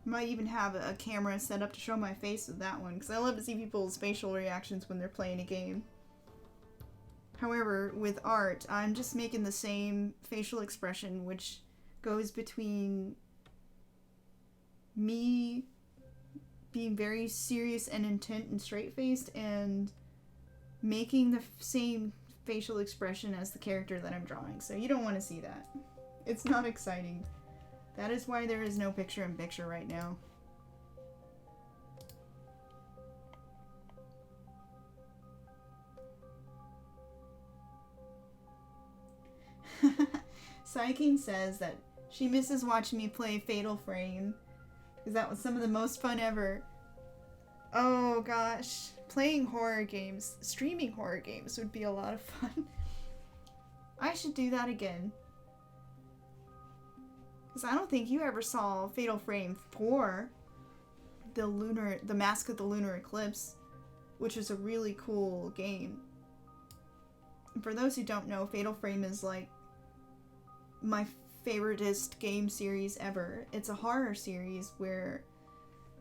Might even have a camera set up to show my face with that one, because I love to see people's facial reactions when they're playing a game. However, with art, I'm just making the same facial expression, which goes between me being very serious and intent and straight-faced and making the same facial expression as the character that I'm drawing. So you don't want to see that. It's not exciting. That is why there is no picture-in-picture right now. Saiking says that she misses watching me play Fatal Frame, because that was some of the most fun ever. Oh gosh, playing horror games, streaming horror games would be a lot of fun. I should do that again. Because I don't think you ever saw Fatal Frame 4, the Mask of the Lunar Eclipse, which is a really cool game. And for those who don't know, Fatal Frame is like my favoritist game series ever. It's a horror series where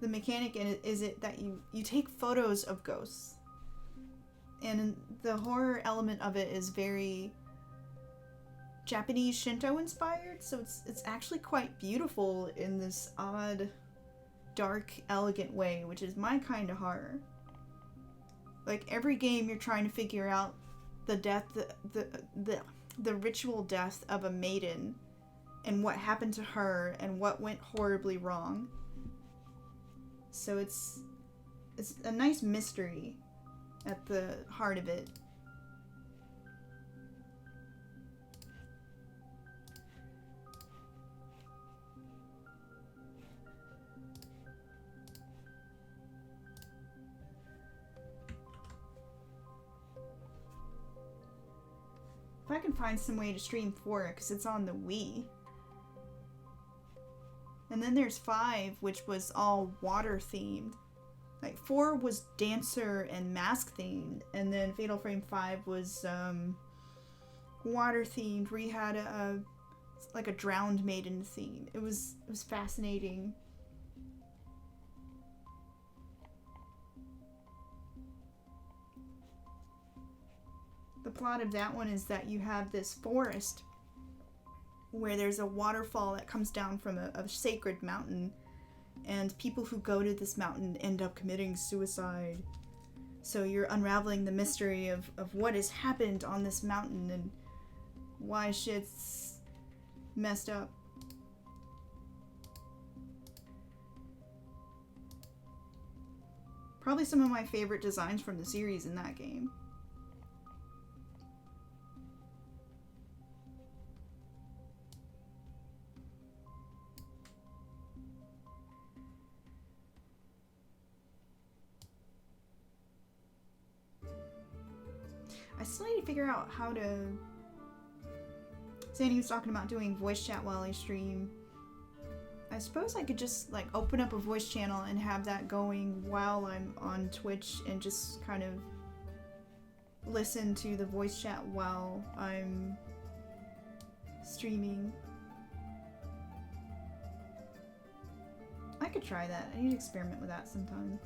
the mechanic in it is that you take photos of ghosts. And the horror element of it is very Japanese Shinto inspired, so it's actually quite beautiful in this odd, dark, elegant way, which is my kind of horror. Like, every game you're trying to figure out the death, the ritual death of a maiden, and what happened to her, and what went horribly wrong. So it's a nice mystery at the heart of it. If I can find some way to stream 4, because it's on the Wii. And then there's 5, which was all water themed. Like, 4 was dancer and mask themed, and then Fatal Frame 5 was water themed, where you had like a drowned maiden theme. It was fascinating. The plot of that one is that you have this forest where there's a waterfall that comes down from a sacred mountain, and people who go to this mountain end up committing suicide. So you're unraveling the mystery of what has happened on this mountain and why shit's messed up. Probably some of my favorite designs from the series in that game. I still need to figure out how to... Sandy was talking about doing voice chat while I stream. I suppose I could just, like, open up a voice channel and have that going while I'm on Twitch and just kind of listen to the voice chat while I'm streaming. I could try that. I need to experiment with that sometime.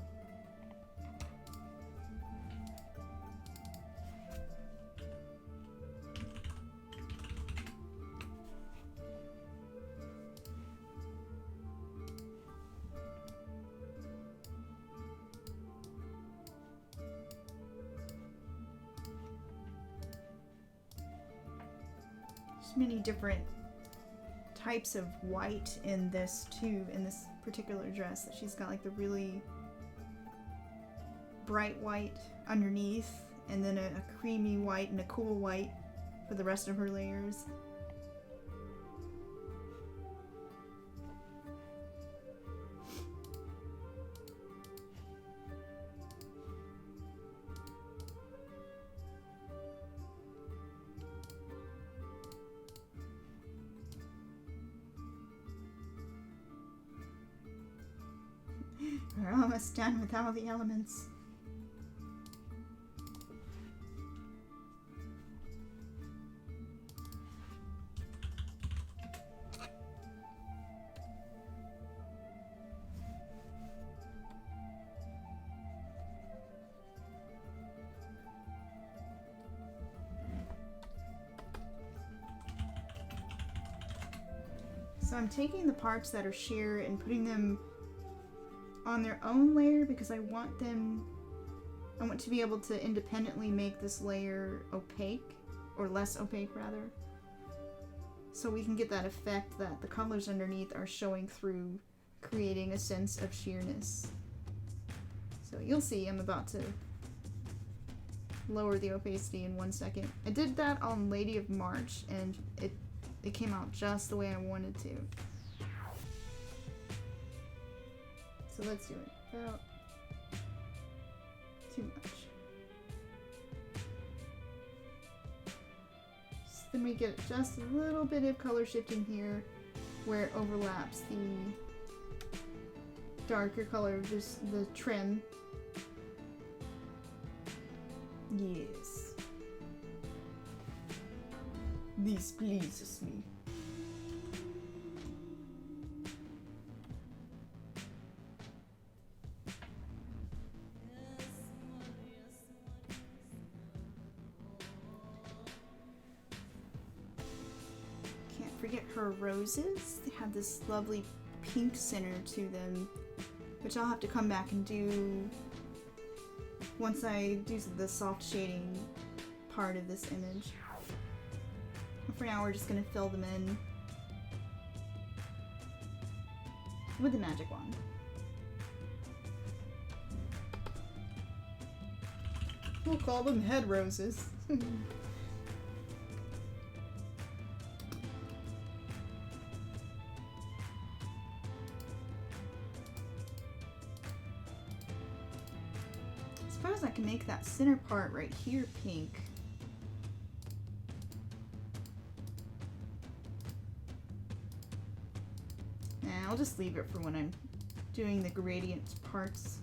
Many different types of white in this too, in this particular dress. That she's got like the really bright white underneath, and then a creamy white and a cool white for the rest of her layers. We're almost done with all the elements. So I'm taking the parts that are sheer and putting them on their own layer because I want to be able to independently make this layer opaque, or less opaque rather, so we can get that effect that the colors underneath are showing through, creating a sense of sheerness. So you'll see I'm about to lower the opacity in 1 second. I did that on Lady of March and it came out just the way I wanted to. So let's do it about too much. So then we get just a little bit of color shifting here where it overlaps the darker color of just the trim. Yes. This pleases me. Forget her roses. They have this lovely pink center to them, which I'll have to come back and do once I do the soft shading part of this image. For now, we're just going to fill them in with the magic wand. We'll call them head roses. I suppose I can make that center part right here pink. Nah, I'll just leave it for when I'm doing the gradient parts.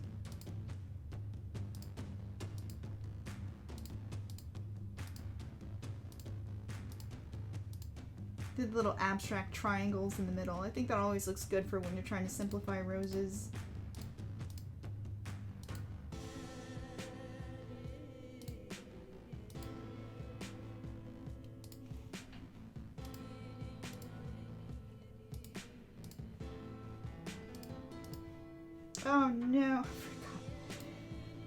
The little abstract triangles in the middle. I think that always looks good for when you're trying to simplify roses. Oh no, I forgot.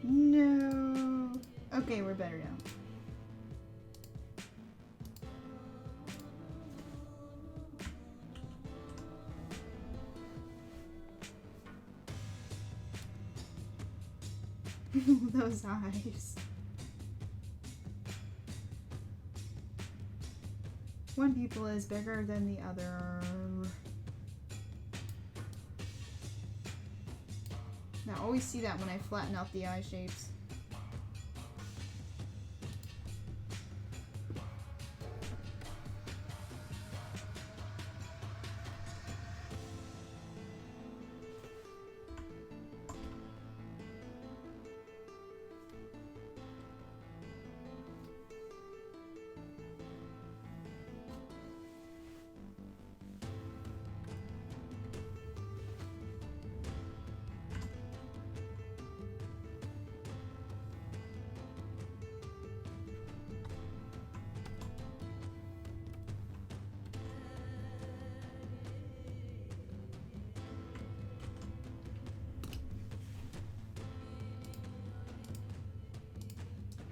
No. Okay, we're better now. Those eyes. One pupil is bigger than the other. Now, I always see that when I flatten out the eye shapes.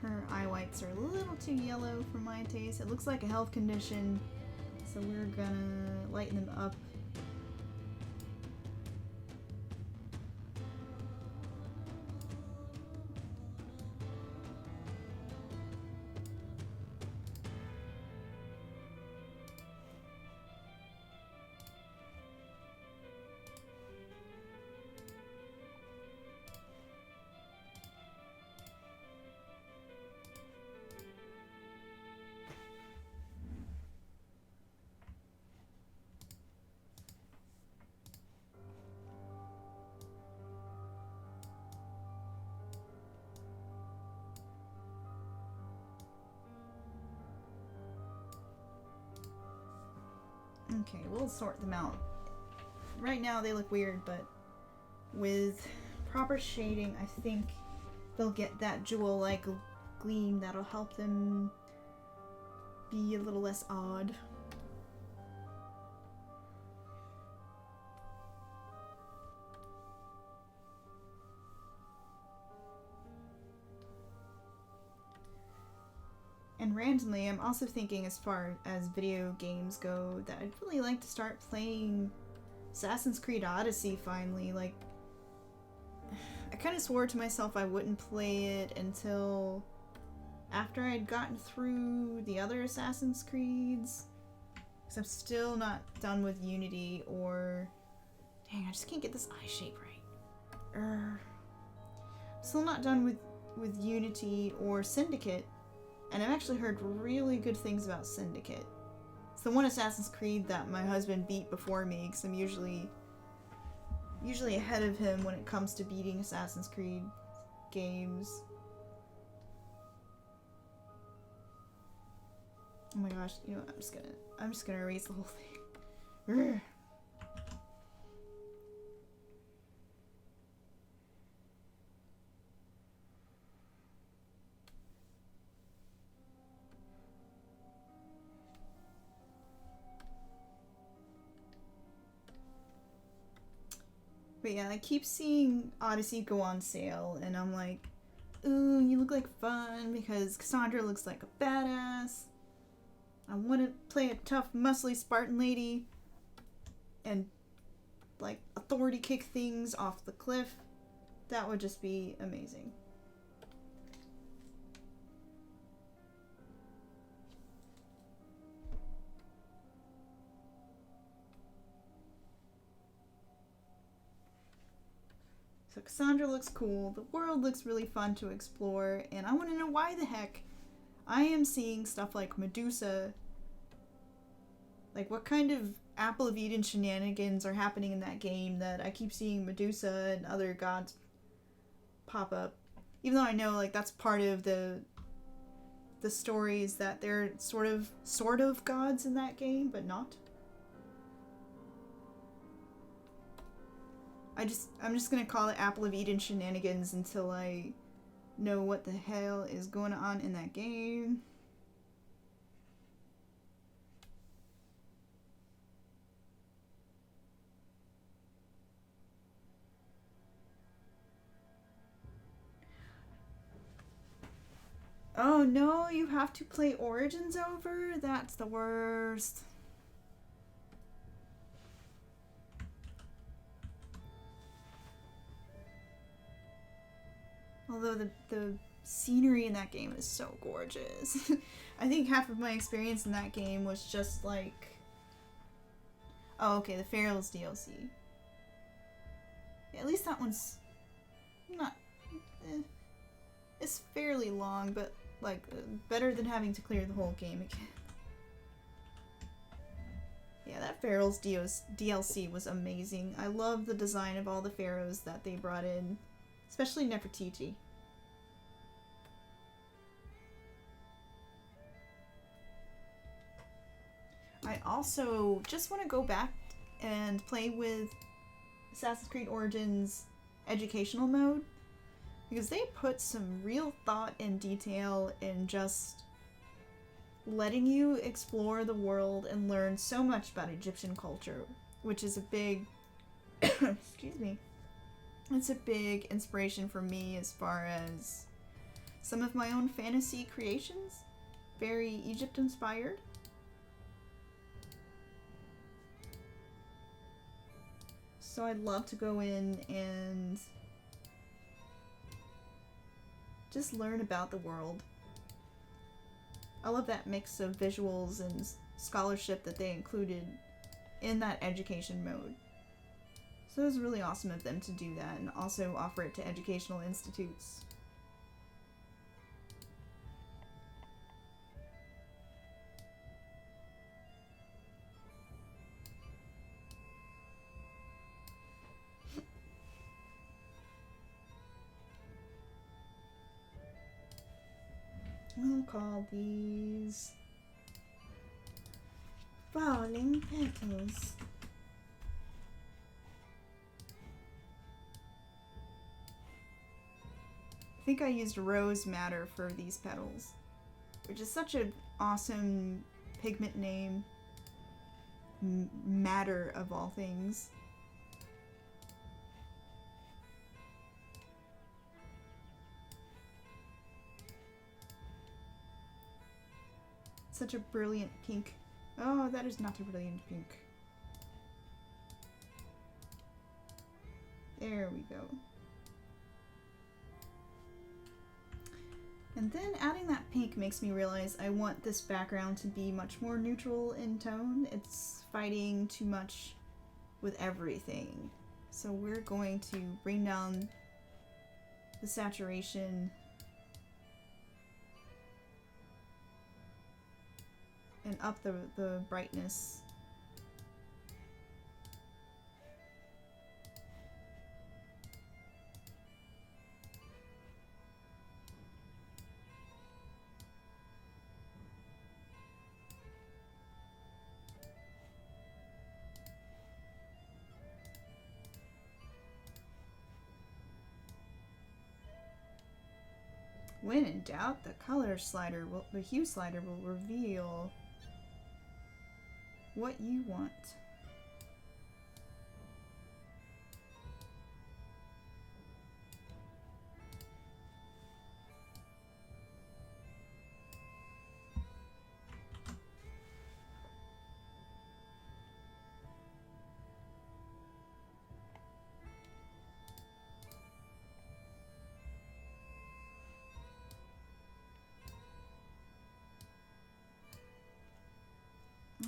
Her eye whites are a little too yellow for my taste. It looks like a health condition, so we're gonna lighten them up. Okay, we'll sort them out. Right now they look weird, but with proper shading, I think they'll get that jewel-like gleam that'll help them be a little less odd. And randomly, I'm also thinking, as far as video games go, that I'd really like to start playing Assassin's Creed Odyssey finally. Like, I kind of swore to myself I wouldn't play it until after I'd gotten through the other Assassin's Creeds. Because I'm still not done with Unity, or... Dang, I just can't get this eye shape right. Still not done with Unity or Syndicate. And I've actually heard really good things about Syndicate. It's the one Assassin's Creed that my husband beat before me, because I'm usually ahead of him when it comes to beating Assassin's Creed games. Oh my gosh, you know what, I'm just gonna erase the whole thing. Urgh. But yeah, I keep seeing Odyssey go on sale, and I'm like, ooh, you look like fun, because Cassandra looks like a badass. I want to play a tough, muscly Spartan lady, and, like, authority kick things off the cliff. That would just be amazing. So Cassandra looks cool, the world looks really fun to explore, and I want to know why the heck I am seeing stuff like Medusa. Like, what kind of Apple of Eden shenanigans are happening in that game that I keep seeing Medusa and other gods pop up? Even though I know, like, that's part of the stories, that they're sort of gods in that game, but not. I'm just gonna call it Apple of Eden shenanigans until I know what the hell is going on in that game. Oh no, you have to play Origins over? That's the worst. Although the scenery in that game is so gorgeous. I think half of my experience in that game was just like... Oh, okay, the Pharaoh's DLC. Yeah, at least that one's not... It's fairly long, but like better than having to clear the whole game again. Yeah, that Pharaoh's DLC was amazing. I love the design of all the pharaohs that they brought in. Especially Nefertiti. I also just want to go back and play with Assassin's Creed Origins educational mode, because they put some real thought and detail in just letting you explore the world and learn so much about Egyptian culture, which is a big excuse me. It's a big inspiration for me as far as some of my own fantasy creations, very Egypt inspired. So I'd love to go in and just learn about the world. I love that mix of visuals and scholarship that they included in that education mode. So it was really awesome of them to do that and also offer it to educational institutes. We'll call these falling petals. I think I used rose madder for these petals, which is such an awesome pigment name. Madder of all things. Such a brilliant pink. Oh, that is not a brilliant pink. There we go. And then adding that pink makes me realize I want this background to be much more neutral in tone. It's fighting too much with everything. So we're going to bring down the saturation and up the brightness. When in doubt, the hue slider will reveal what you want.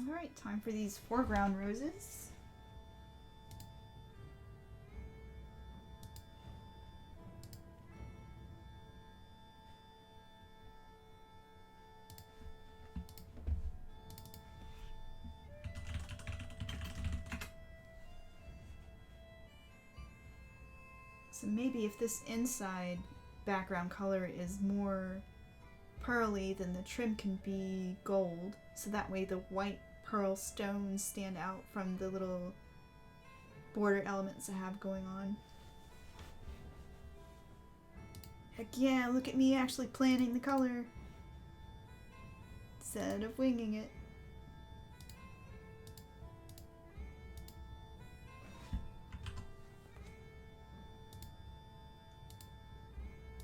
Alright, time for these foreground roses. So maybe if this inside background color is more pearly, then the trim can be gold, so that way the white pearl stones stand out from the little border elements I have going on. Heck yeah, look at me actually planning the color instead of winging it.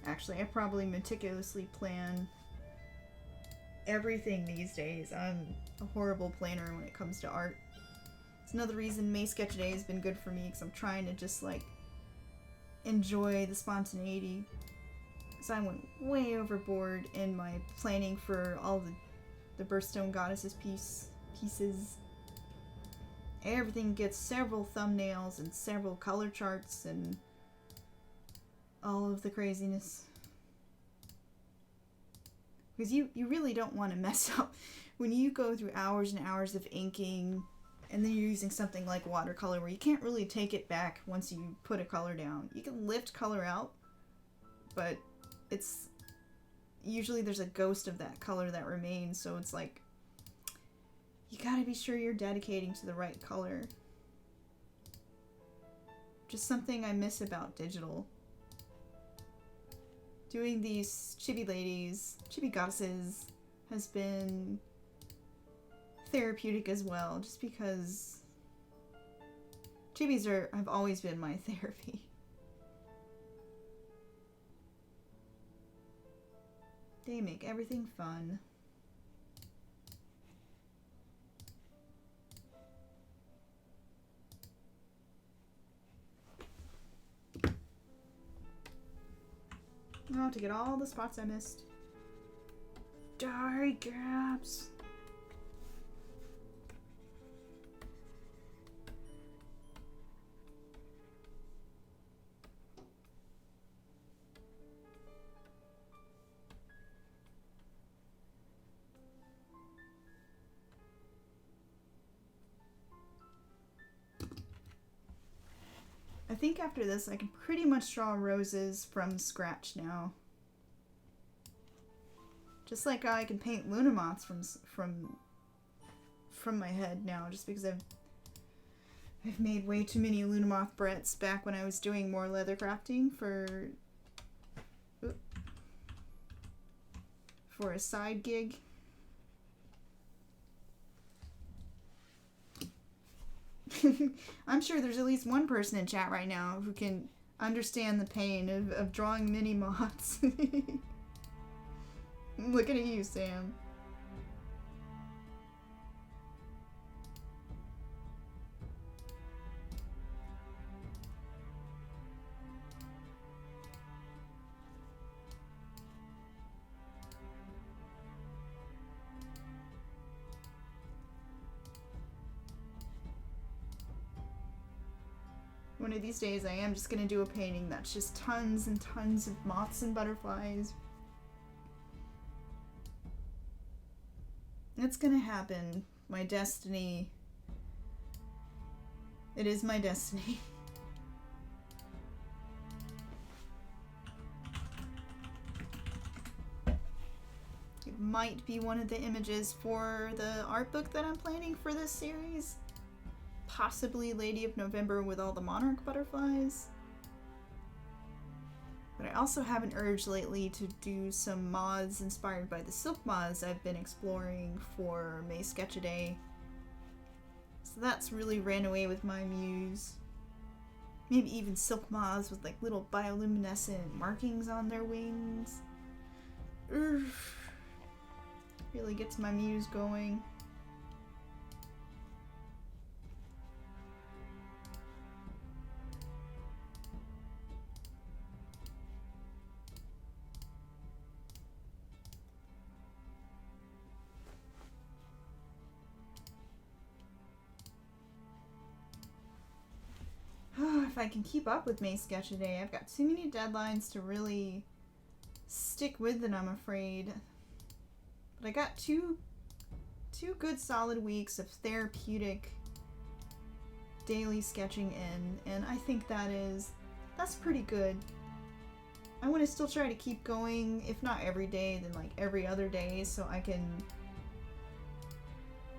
Actually, I probably meticulously plan everything these days. I'm a horrible planner when it comes to art. It's another reason May Sketch Day has been good for me, because I'm trying to just like enjoy the spontaneity. So I went way overboard in my planning for all the Birthstone Goddesses pieces. Everything gets several thumbnails and several color charts and all of the craziness. Because you really don't want to mess up when you go through hours and hours of inking and then you're using something like watercolor where you can't really take it back once you put a color down. You can lift color out, but it's usually there's a ghost of that color that remains, so it's like you gotta be sure you're dedicating to the right color. Just something I miss about digital. Doing these chibi goddesses has been therapeutic as well, just because chibis have always been my therapy. They make everything fun. Oh, to get all the spots I missed. Die gaps. I think after this I can pretty much draw roses from scratch now. Just like I can paint Lunamoths from my head now, just because I've made way too many Lunamoth Bretts back when I was doing more leather crafting for a side gig. I'm sure there's at least one person in chat right now who can understand the pain of drawing mini moths. Looking at you, Sam. One of these days I am just gonna do a painting that's just tons and tons of moths and butterflies. It's gonna happen. My destiny. It is my destiny. It might be one of the images for the art book that I'm planning for this series. Possibly Lady of November with all the monarch butterflies. But I also have an urge lately to do some moths inspired by the silk moths I've been exploring for May Sketch-A-Day. So that's really ran away with my muse. Maybe even silk moths with like little bioluminescent markings on their wings. Really gets my muse going. If I can keep up with May Sketch-A-Day, I've got too many deadlines to really stick with it, I'm afraid. But I got two good solid weeks of therapeutic daily sketching in, and I think that's pretty good. I want to still try to keep going, if not every day, then like every other day, so I can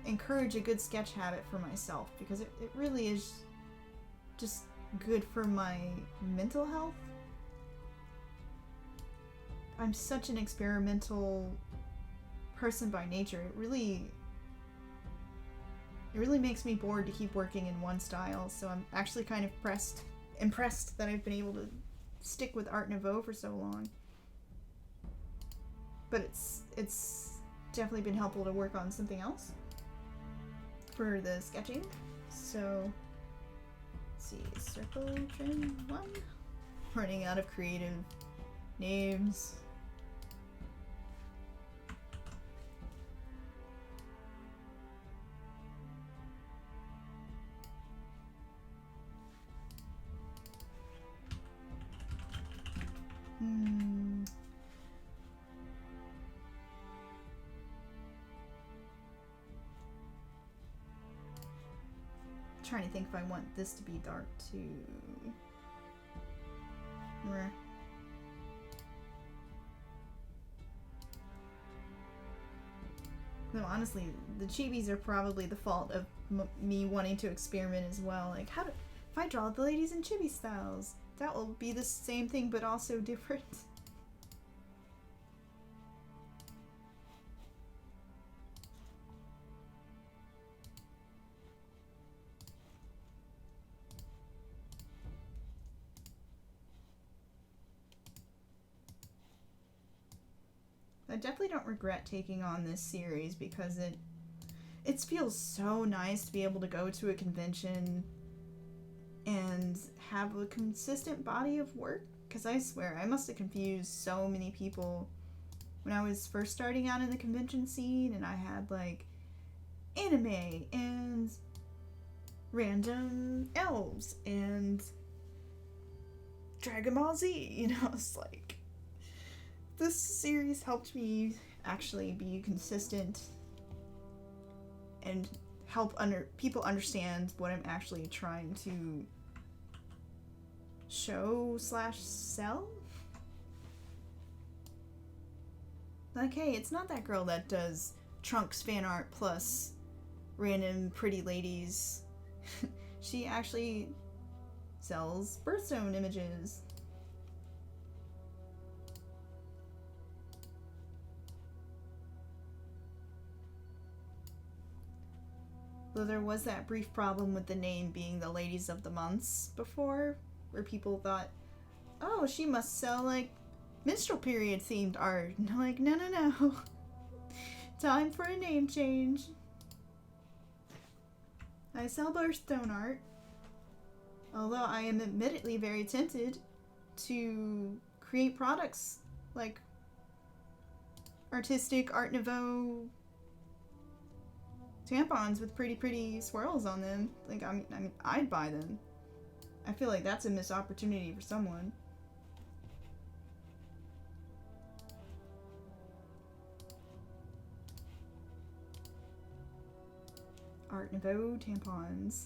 encourage a good sketch habit for myself, because it really is just good for my mental health. I'm such an experimental person by nature. It really makes me bored to keep working in one style, so I'm actually kind of impressed that I've been able to stick with Art Nouveau for so long. But it's definitely been helpful to work on something else for the sketching. So let's see, circle trim 1. Running out of creative names. Trying to think if I want this to be dark too. No, honestly, the chibis are probably the fault of me wanting to experiment as well. Like, if I draw the ladies in chibi styles, that will be the same thing but also different. I definitely don't regret taking on this series because it feels so nice to be able to go to a convention and have a consistent body of work. Because I swear, I must have confused so many people when I was first starting out in the convention scene, and I had like anime and random elves and Dragon Ball Z, you know. It's like, this series helped me actually be consistent and help people understand what I'm actually trying to show / sell. Like, hey, it's not that girl that does Trunks fan art plus random pretty ladies. She actually sells birthstone images. Though there was that brief problem with the name being the Ladies of the Months before, where people thought, oh, she must sell like minstrel period themed art. And I'm like, no, no, no. Time for a name change. I sell birthstone art. Although I am admittedly very tempted to create products like artistic Art Nouveau tampons with pretty swirls on them. Like, I mean, I'd buy them. I feel like that's a missed opportunity for someone. Art Nouveau tampons.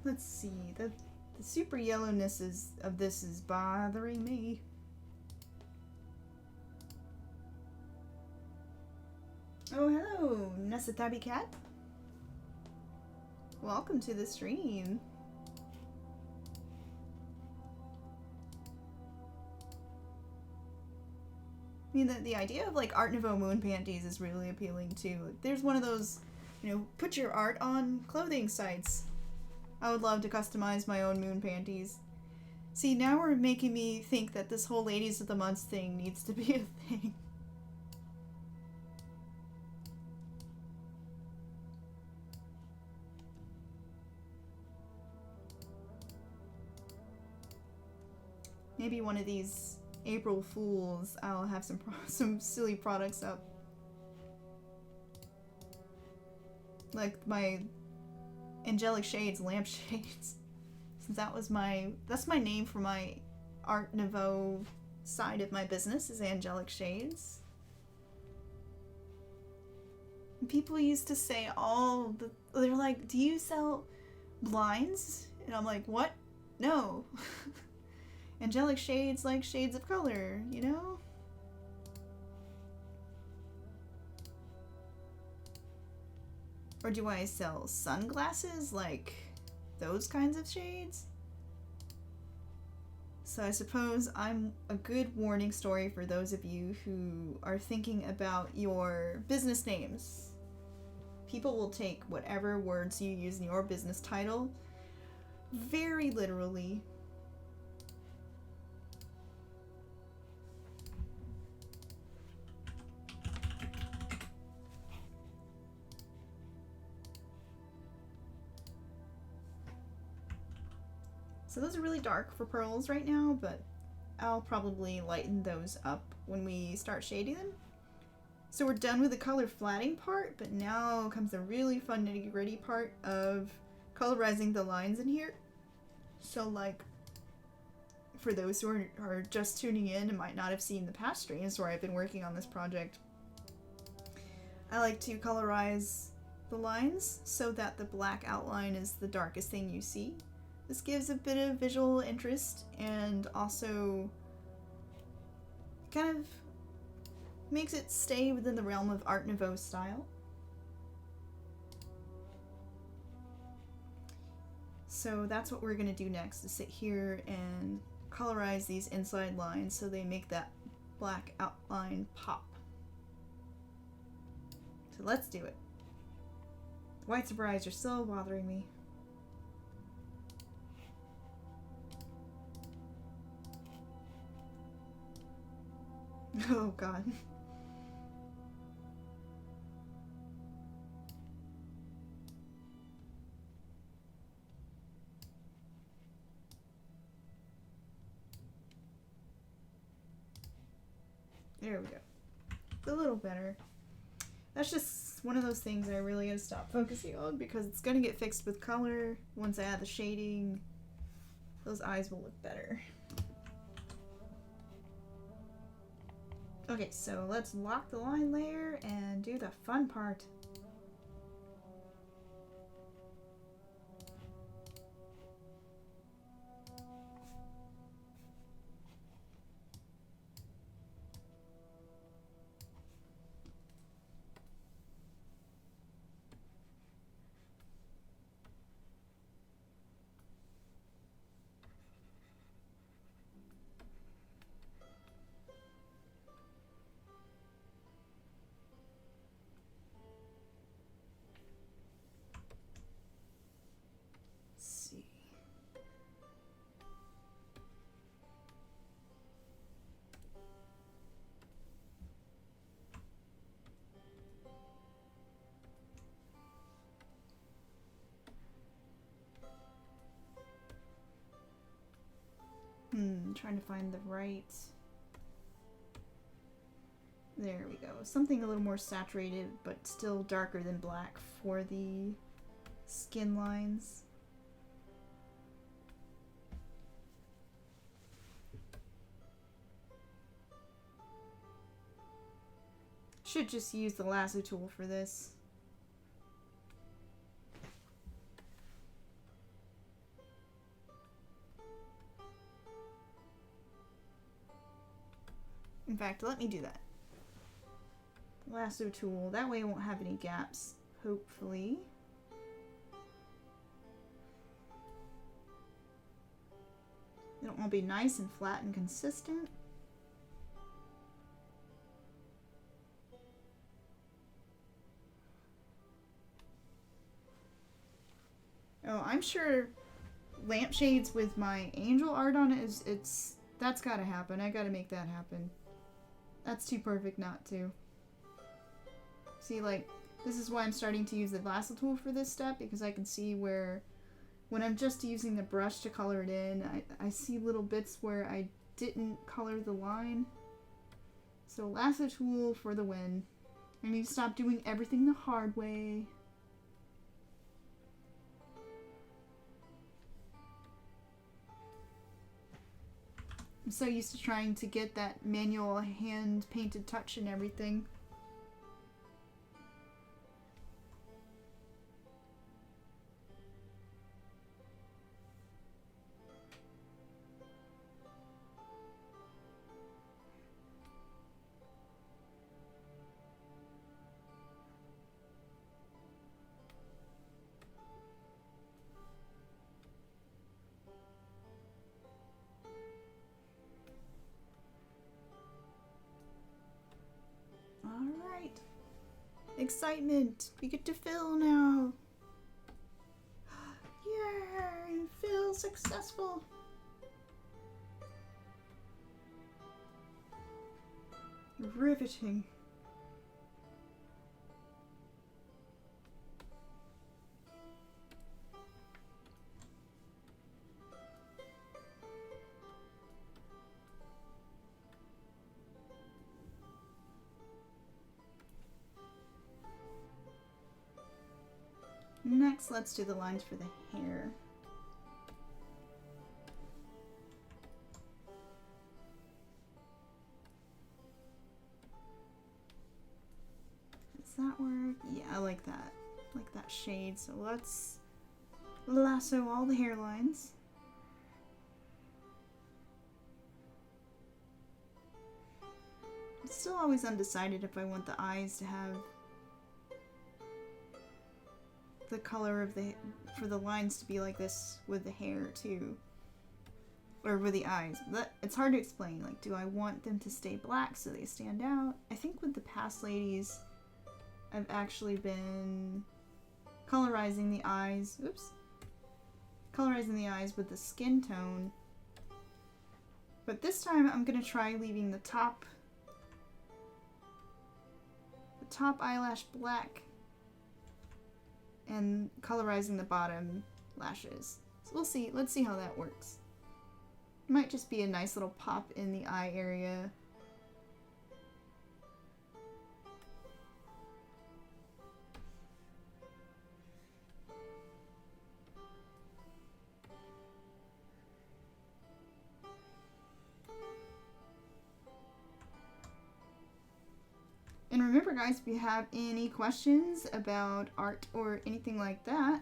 Let's see. The super yellowness of this is bothering me. Oh, hello, Nesatabi Cat. Welcome to the stream. I mean, the idea of like Art Nouveau moon panties is really appealing too. There's one of those, you know, put your art on clothing sites. I would love to customize my own moon panties. See, now we're making me think that this whole Ladies of the Month thing needs to be a thing. Maybe one of these April Fools, I'll have some silly products up. Like my Angelic Shades lampshades. Since that's my name for my Art Nouveau side of my business is Angelic Shades. And people used to say they're like, do you sell blinds? And I'm like, what? No. Angelic shades like shades of color, you know? Or do I sell sunglasses like those kinds of shades? So I suppose I'm a good warning story for those of you who are thinking about your business names. People will take whatever words you use in your business title very literally. So those are really dark for pearls right now, but I'll probably lighten those up when we start shading them. So we're done with the color flatting part, but now comes the really fun nitty-gritty part of colorizing the lines in here. So like, for those who are just tuning in and might not have seen the past streams where I've been working on this project, I like to colorize the lines so that the black outline is the darkest thing you see. This gives a bit of visual interest and also kind of makes it stay within the realm of Art Nouveau style. So that's what we're going to do next, is sit here and colorize these inside lines so they make that black outline pop. So let's do it. The white surprise are still bothering me. Oh god. There we go. A little better. That's just one of those things I really gotta stop focusing on because it's gonna get fixed with color. Once I add the shading, those eyes will look better. Okay, so let's lock the line layer and do the fun part. Trying to find the right... There we go. Something a little more saturated, but still darker than black for the skin lines. Should just use the lasso tool for this. In fact, let me do that. Lasso tool. That way I won't have any gaps, hopefully. It won't be nice and flat and consistent. Oh, I'm sure lampshades with my angel art on it that's gotta happen. I gotta make that happen. That's too perfect not to. See, like, this is why I'm starting to use the lasso tool for this step, because I can see where, when I'm just using the brush to color it in, I see little bits where I didn't color the line. So lasso tool for the win. I need to stop doing everything the hard way. I'm so used to trying to get that manual hand-painted touch and everything. Alright. Excitement! We get to fill now! Yay! Fill successful! Riveting. Next, let's do the lines for the hair. Does that work? Yeah, I like that. I like that shade. So let's lasso all the hairlines. I'm still always undecided if I want the eyes to have the color of the, for the lines to be like this with the hair too, or with the eyes. It's hard to explain. Like, do I want them to stay black so they stand out? I think with the past ladies, I've actually been colorizing the eyes. Oops. Colorizing the eyes with the skin tone. But this time I'm gonna try leaving the top top eyelash black and colorizing the bottom lashes. So we'll see. Let's see how that works. Might just be a nice little pop in the eye area. And remember guys, if you have any questions about art or anything like that,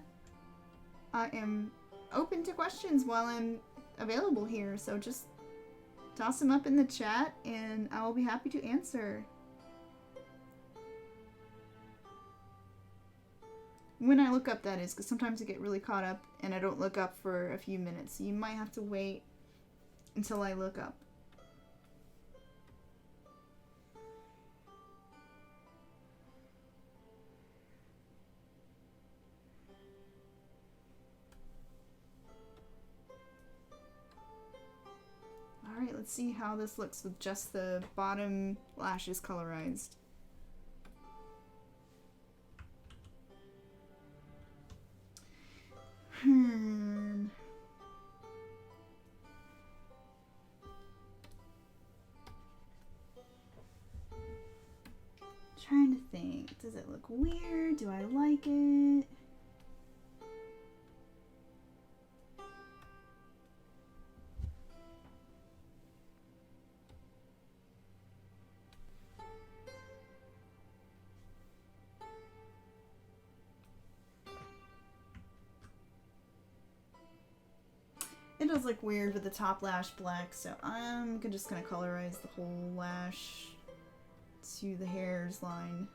I am open to questions while I'm available here. So just toss them up in the chat and I will be happy to answer. When I look up, that is, because sometimes I get really caught up and I don't look up for a few minutes. So you might have to wait until I look up. Alright, let's see how this looks with just the bottom lashes colorized. Trying to think. Does it look weird? Do I like it? It does look weird with the top lash black, so I'm just gonna colorize the whole lash to the hair's line.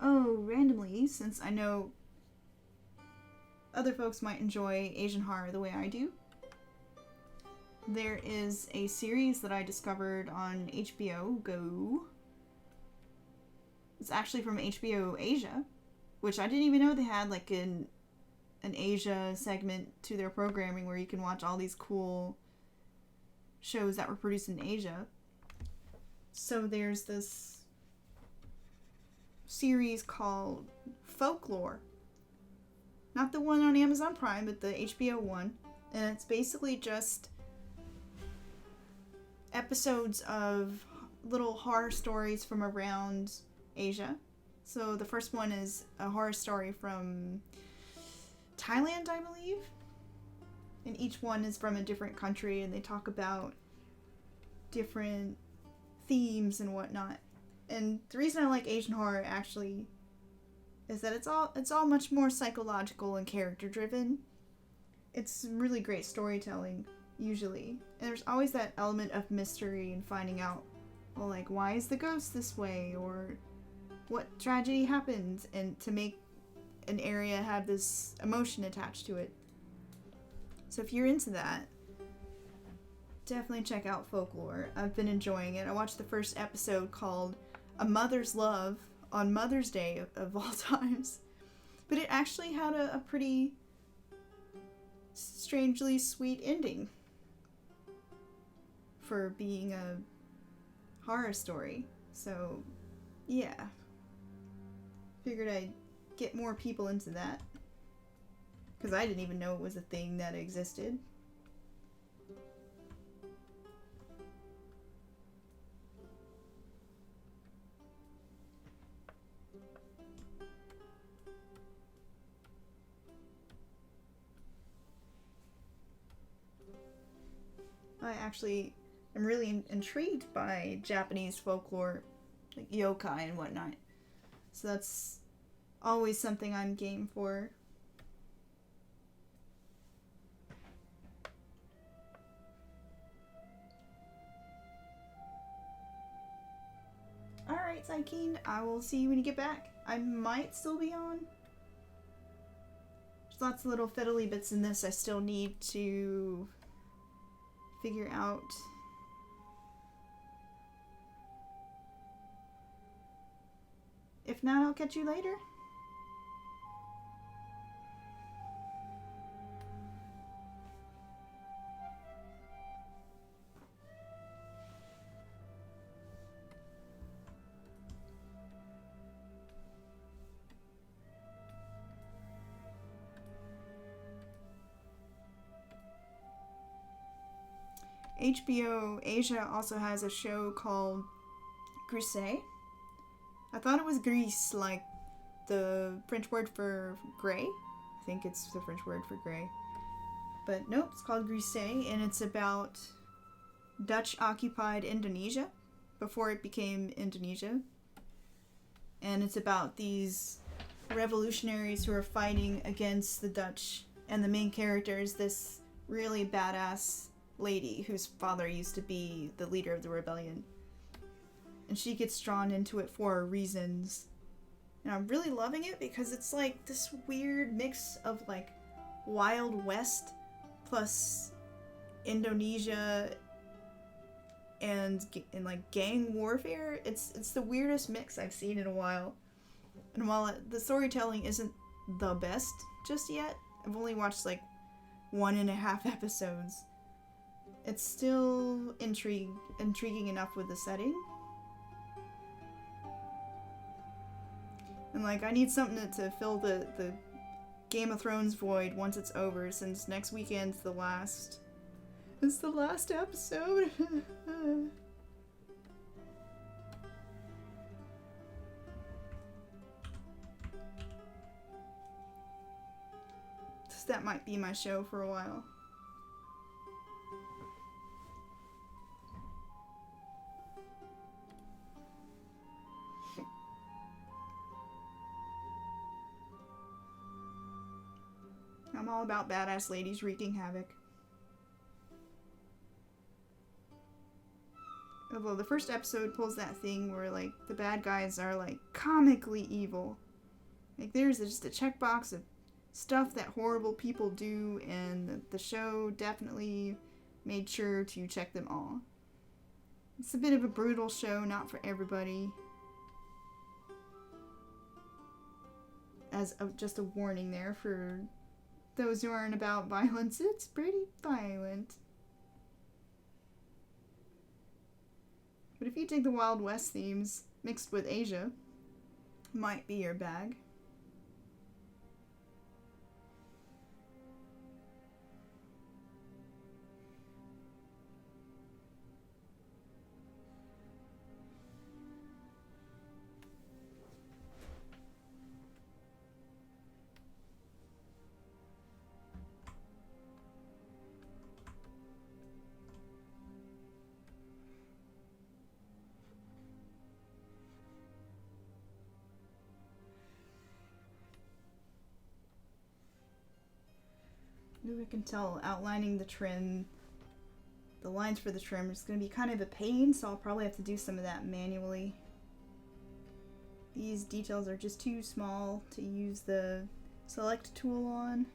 Oh, randomly, since I know other folks might enjoy Asian horror the way I do, there is a series that I discovered on HBO Go. It's actually from HBO Asia, which I didn't even know they had like an Asia segment to their programming where you can watch all these cool shows that were produced in Asia. So there's this series called Folklore. Not the one on Amazon Prime, but the HBO one. And it's basically just episodes of little horror stories from around Asia. So the first one is a horror story from Thailand, I believe. And each one is from a different country and they talk about different themes and whatnot. And the reason I like Asian horror actually is that it's all much more psychological and character driven. It's really great storytelling usually. And there's always that element of mystery and finding out, well, like, why is the ghost this way? Or what tragedy happened? And to make an area have this emotion attached to it. So if you're into that, definitely check out Folklore. I've been enjoying it. I watched the first episode called A Mother's Love on Mother's Day of all times. But it actually had a pretty strangely sweet ending for being a horror story. So, yeah. Figured I'd get more people into that. Because I didn't even know it was a thing that existed. I actually am really intrigued by Japanese folklore, like yokai and whatnot. So that's always something I'm game for. Alright, Psykeen, I will see you when you get back. I might still be on. There's lots of little fiddly bits in this I still need to figure out. If not, I'll catch you later. HBO Asia also has a show called Grise. I thought it was Grise, like the French word for gray. I think it's the French word for gray. But nope, it's called Grise, and it's about Dutch-occupied Indonesia before it became Indonesia. And it's about these revolutionaries who are fighting against the Dutch, and the main character is this really badass lady whose father used to be the leader of the rebellion. And she gets drawn into it for reasons. And I'm really loving it because it's like this weird mix of like Wild West plus Indonesia and like gang warfare. It's the weirdest mix I've seen in a while. And while the storytelling isn't the best just yet, I've only watched like 1.5 episodes. It's still intriguing enough with the setting. And like I need something to fill the Game of Thrones void once it's over, since next weekend's the last. It's the last episode. That might be my show for a while. I'm all about badass ladies wreaking havoc. Although the first episode pulls that thing where like the bad guys are like comically evil. Like there's just a checkbox of stuff that horrible people do, and the show definitely made sure to check them all. It's a bit of a brutal show, not for everybody. As just a warning there for those who aren't about violence, it's pretty violent. But if you take the Wild West themes mixed with Asia, might be your bag. I can tell outlining the trim, the lines for the trim is going to be kind of a pain, so I'll probably have to do some of that manually. These details are just too small to use the select tool on.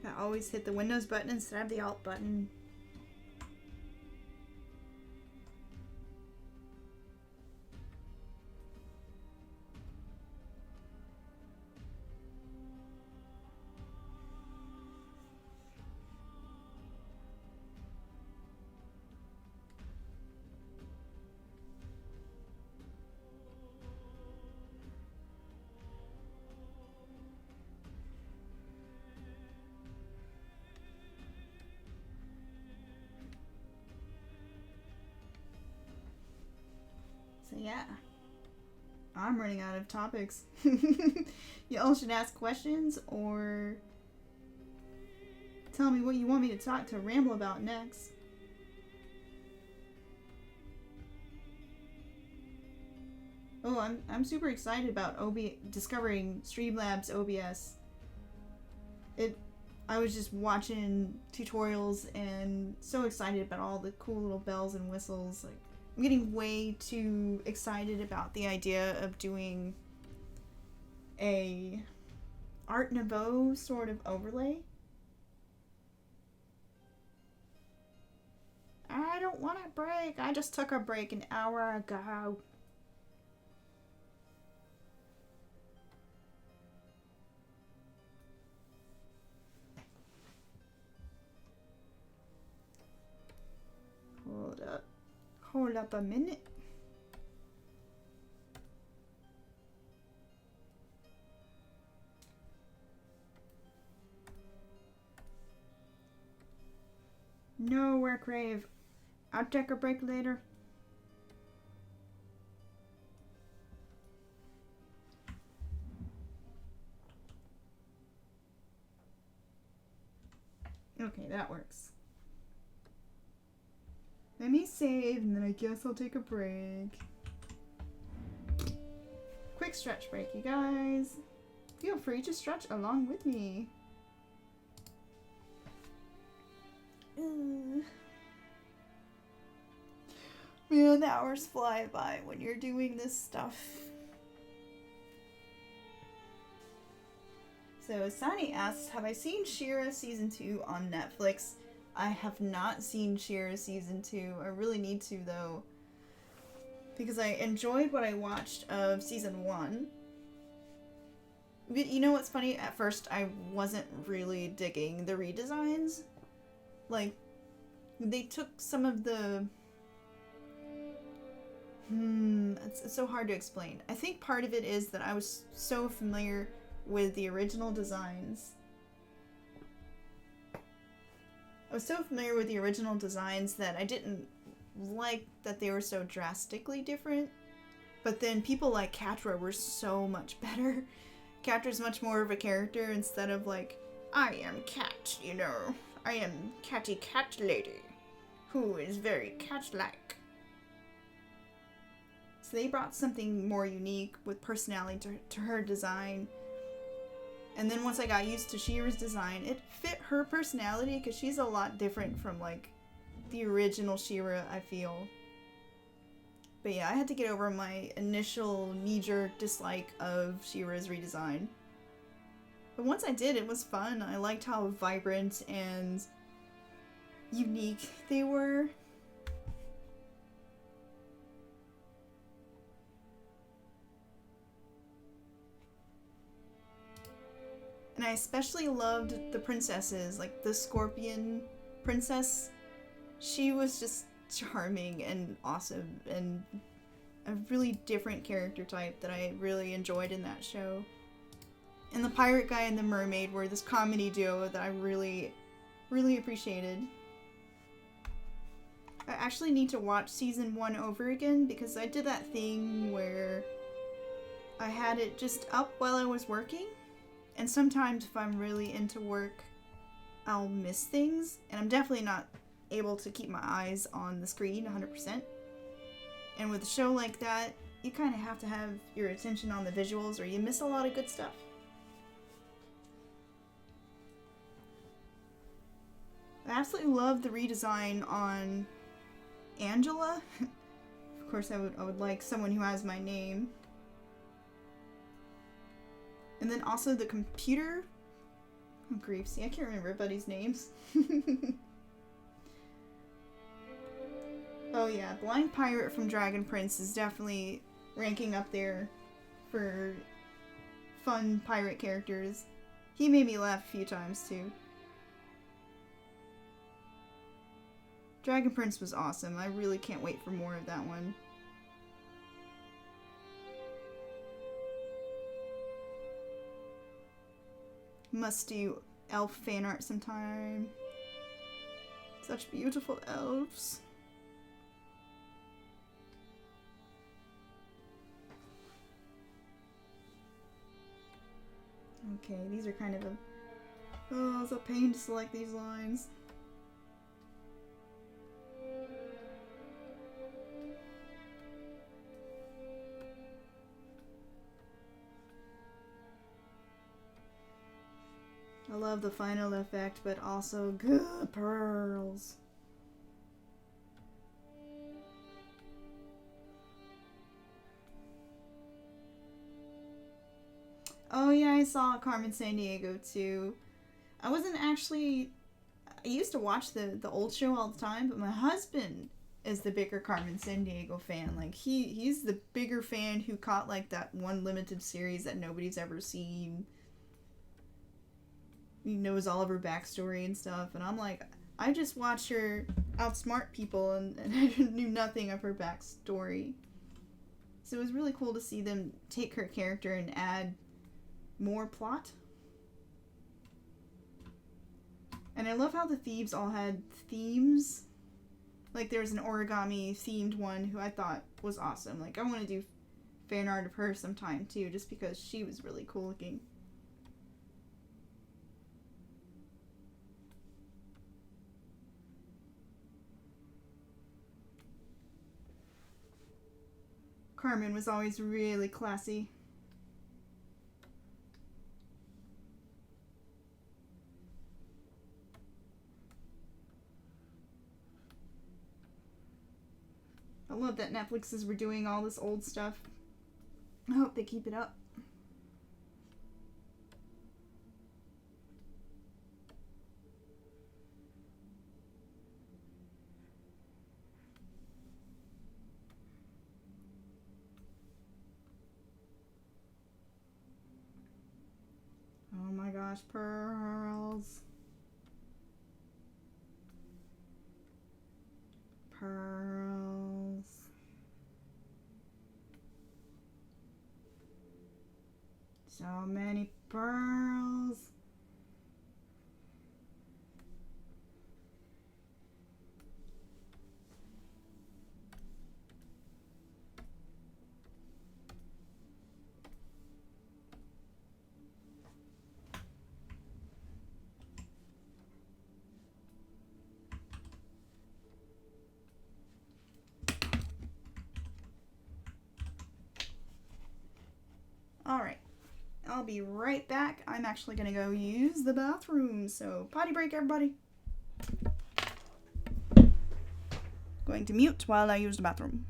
I always hit the Windows button instead of the Alt button. So yeah, I'm running out of topics. Y'all should ask questions or tell me what you want me to ramble about next. Oh, I'm super excited about discovering Streamlabs OBS. I was just watching tutorials and so excited about all the cool little bells and whistles. Like, I'm getting way too excited about the idea of doing a Art Nouveau sort of overlay. I don't want a break. I just took a break an hour ago. Hold up a minute. No work, Rave. I'll take a break later. Okay, that works. Let me save, and then I guess I'll take a break. Quick stretch break, you guys. Feel free to stretch along with me. Man, the hours fly by when you're doing this stuff. So Sani asks, have I seen She-Ra Season 2 on Netflix? I have not seen She-Ra Season 2. I really need to, though. Because I enjoyed what I watched of Season 1. But you know what's funny? At first, I wasn't really digging the redesigns. Like, they took some of the... it's so hard to explain. I think part of it is that I was so familiar with the original designs. I was so familiar with the original designs that I didn't like that they were so drastically different. But then people like Catra were so much better. Catra's much more of a character instead of like, I am Cat, you know. I am Catty Cat Lady, who is very cat-like. So they brought something more unique with personality to her design. And then once I got used to She-Ra's design, it fit her personality because she's a lot different from like the original She-Ra, I feel. But yeah, I had to get over my initial knee-jerk dislike of She-Ra's redesign. But once I did, it was fun. I liked how vibrant and unique they were. And I especially loved the princesses, like the Scorpion princess. She was just charming and awesome and a really different character type that I really enjoyed in that show. And the pirate guy and the mermaid were this comedy duo that I really, really appreciated. I actually need to watch season 1 over again because I did that thing where I had it just up while I was working. And sometimes if I'm really into work, I'll miss things. And I'm definitely not able to keep my eyes on the screen 100%. And with a show like that, you kind of have to have your attention on the visuals or you miss a lot of good stuff. I absolutely love the redesign on Angela. Of course, I would like someone who has my name. And then also the computer. Oh, grief. See, I can't remember everybody's names. Oh yeah, Blind Pirate from Dragon Prince is definitely ranking up there for fun pirate characters. He made me laugh a few times too. Dragon Prince was awesome. I really can't wait for more of that one. Must do elf fan art sometime. Such beautiful elves. Okay, these are kind of a... Oh, it's a pain to select these lines. I love the final effect, but also good pearls. Oh yeah, I saw Carmen Sandiego too. I wasn't actually... I used to watch the old show all the time, but my husband is the bigger Carmen Sandiego fan. Like, he's the bigger fan who caught, like, that one limited series that nobody's ever seen. He knows all of her backstory and stuff, and I'm like, I just watched her outsmart people and I knew nothing of her backstory. So it was really cool to see them take her character and add more plot. And I love how the thieves all had themes. Like there was an origami themed one who I thought was awesome. Like I want to do fan art of her sometime too, just because she was really cool looking. Carmen was always really classy. I love that Netflix is redoing all this old stuff. I hope they keep it up. Oh my gosh, pearls. Pearls. So many pearls. Alright, I'll be right back. I'm actually gonna go use the bathroom, so potty break, everybody. Going to mute while I use the bathroom.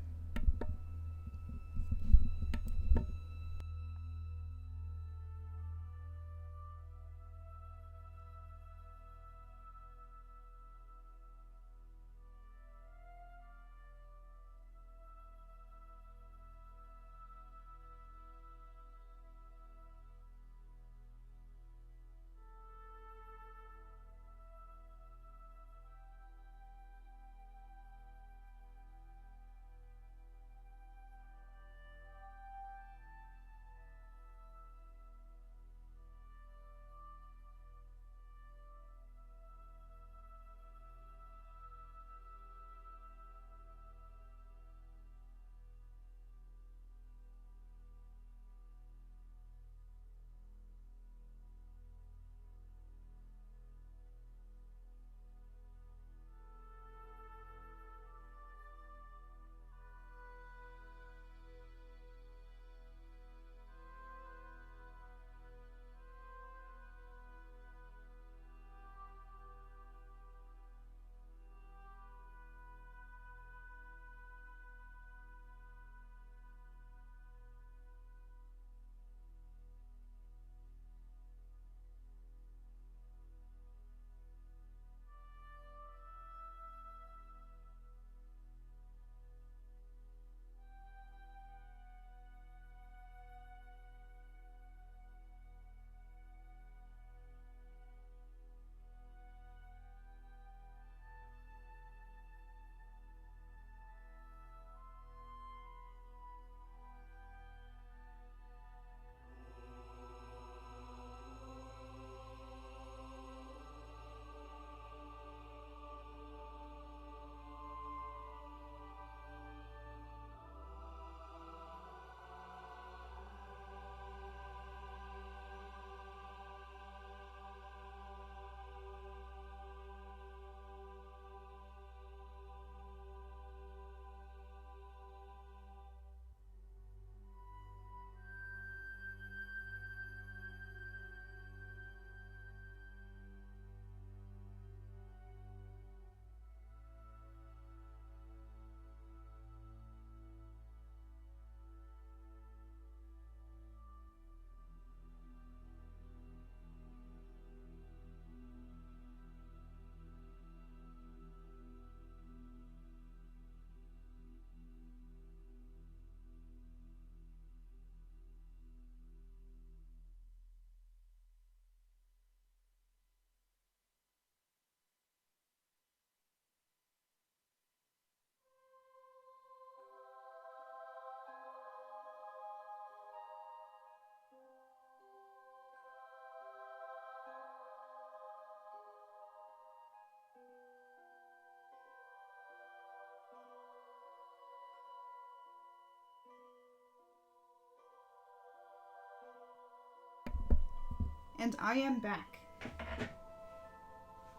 And I am back.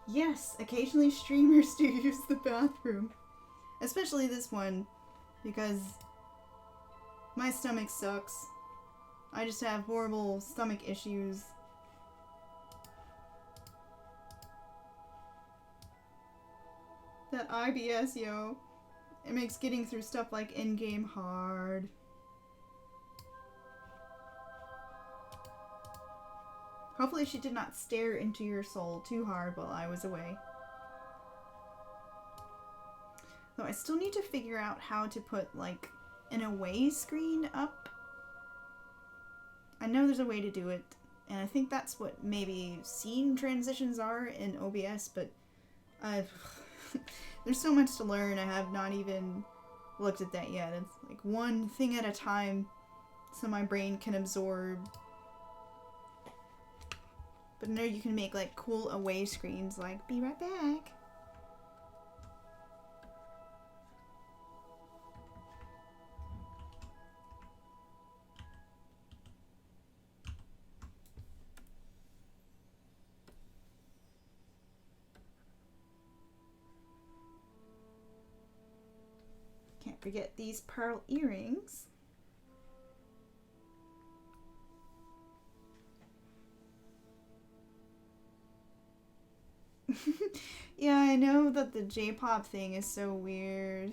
Yes, occasionally streamers do use the bathroom. Especially this one, because my stomach sucks. I just have horrible stomach issues. That IBS, yo. It makes getting through stuff like in-game hard. Hopefully she did not stare into your soul too hard while I was away. Though I still need to figure out how to put, like, an away screen up. I know there's a way to do it, and I think that's what maybe scene transitions are in OBS, but there's so much to learn. I have not even looked at that yet. It's like one thing at a time so my brain can absorb. But I know you can make like cool away screens like, be right back. Can't forget these pearl earrings. Yeah, I know that the J-pop thing is so weird.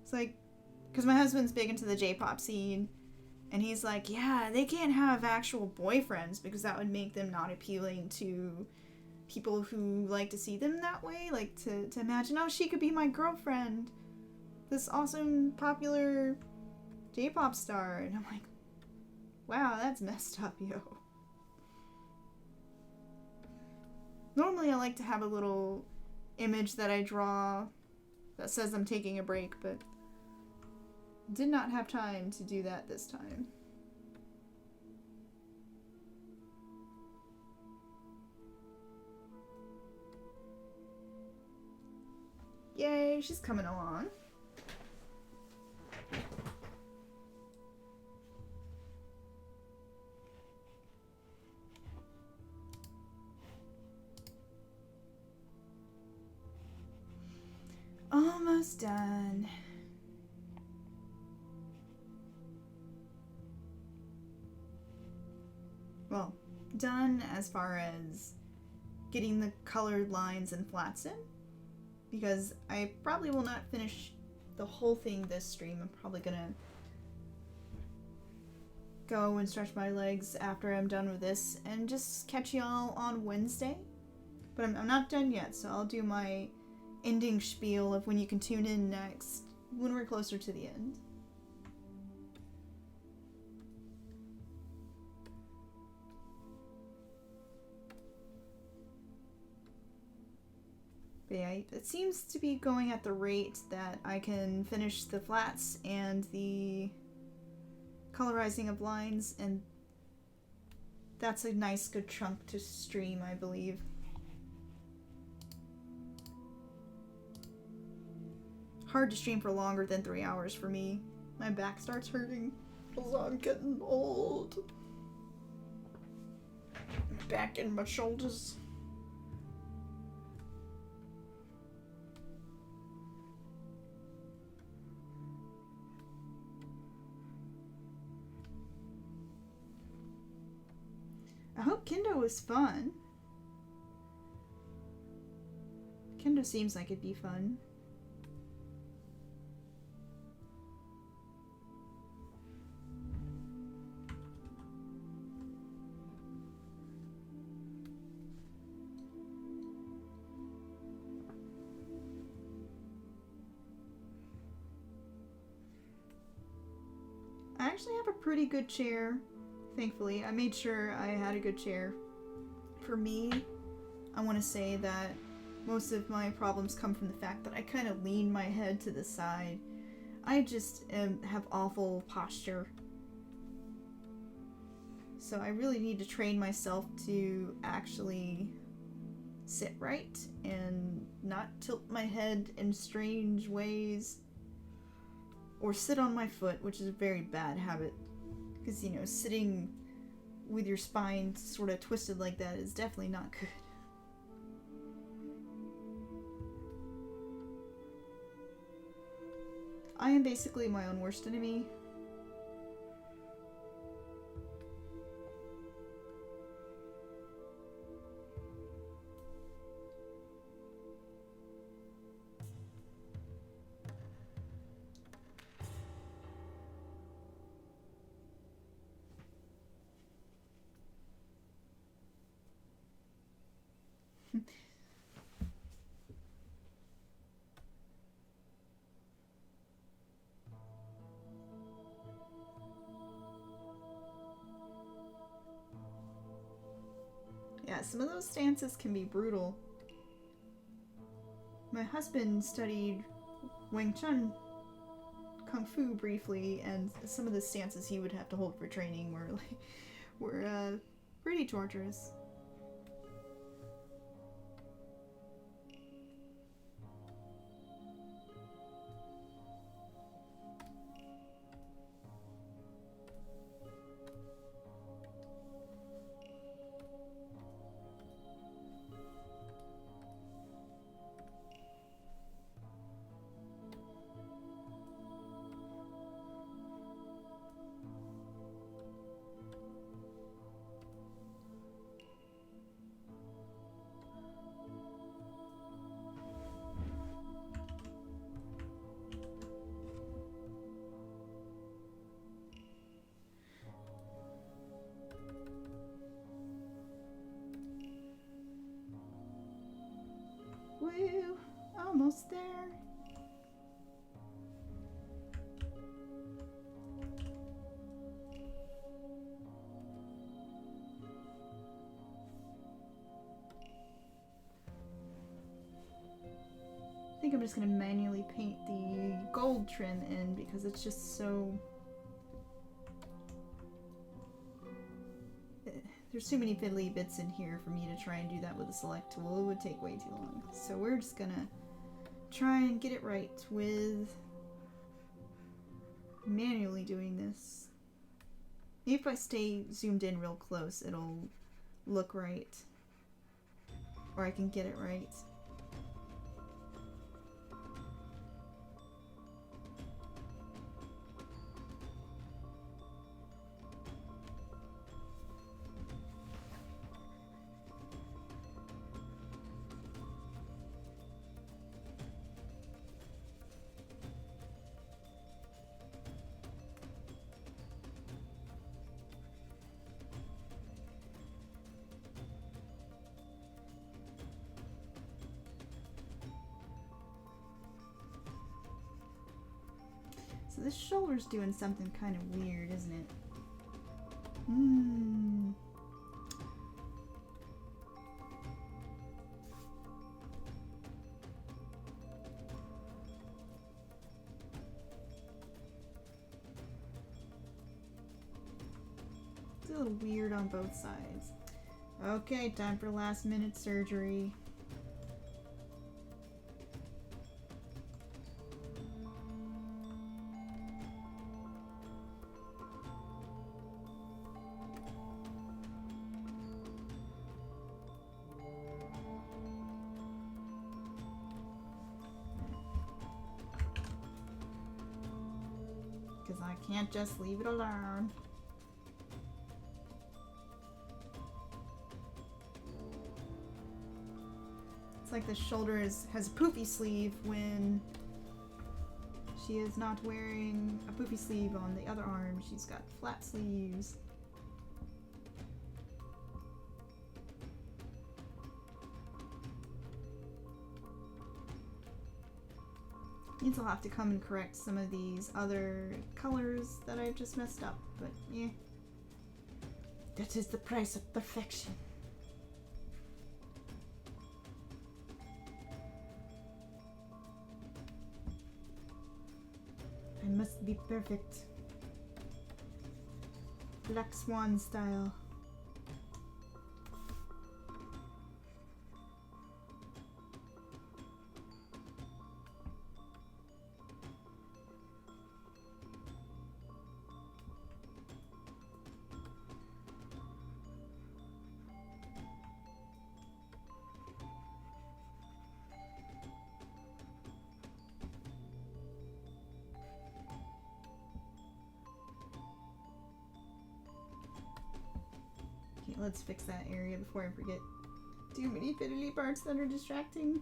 It's like, because my husband's big into the J-pop scene, and he's like, yeah, they can't have actual boyfriends because that would make them not appealing to people who like to see them that way. Like, to imagine, oh, she could be my girlfriend. This awesome, popular J-pop star. And I'm like, wow, that's messed up, yo. Normally I like to have a little image that I draw that says I'm taking a break, but did not have time to do that this time. Yay, she's coming along. Almost done. Well, done as far as getting the colored lines and flats in, because I probably will not finish the whole thing this stream. I'm probably gonna go and stretch my legs after I'm done with this and just catch y'all on Wednesday. But I'm not done yet, so I'll do my ending spiel of when you can tune in next when we're closer to the end. But yeah, it seems to be going at the rate that I can finish the flats and the colorizing of lines, and that's a nice good chunk to stream, I believe. Hard to stream for longer than 3 hours for me. My back starts hurting because I'm getting old. My back and my shoulders. I hope Kendo was fun. Kendo seems like it'd be fun. I actually have a pretty good chair, thankfully. I made sure I had a good chair. For me, I want to say that most of my problems come from the fact that I kind of lean my head to the side. I just have awful posture. So I really need to train myself to actually sit right and not tilt my head in strange ways. Or sit on my foot, which is a very bad habit. Because, you know, sitting with your spine sort of twisted like that is definitely not good. I am basically my own worst enemy. Yeah, some of those stances can be brutal. My husband studied Wing Chun Kung Fu briefly, and some of the stances he would have to hold for training were pretty torturous. Woo! Almost there. I think I'm just gonna manually paint the gold trim in because it's just so... There's too many fiddly bits in here for me to try and do that with a select tool. It would take way too long. So we're just gonna try and get it right with manually doing this. Maybe if I stay zoomed in real close, it'll look right. Or I can get it right. So this shoulder's doing something kind of weird, isn't it? It's a little weird on both sides. Okay, time for last minute surgery. Because I can't just leave it alone. It's like the shoulder has a poofy sleeve when she is not wearing a poofy sleeve on the other arm. She's got flat sleeves. Means I'll have to come and correct some of these other colors that I've just messed up, but yeah. That is the price of perfection. I must be perfect. Black Swan style. Okay, let's fix that area before I forget too many fiddly parts that are distracting.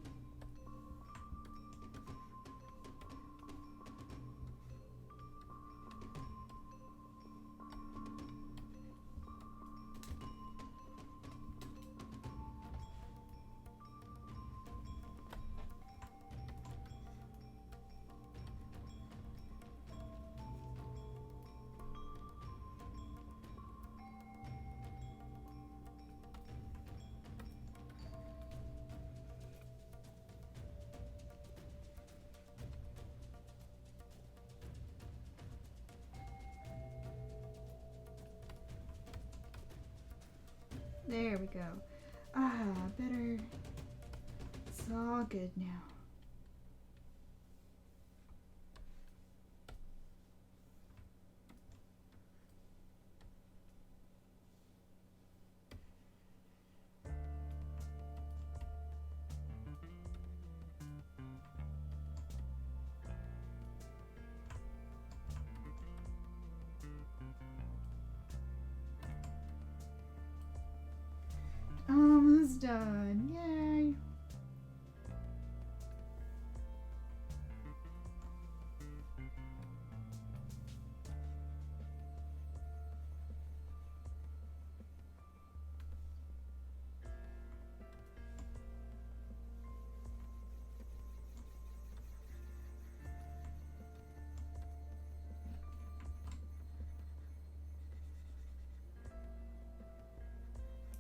There we go. Ah, better. It's all good now. Almost done. Yay.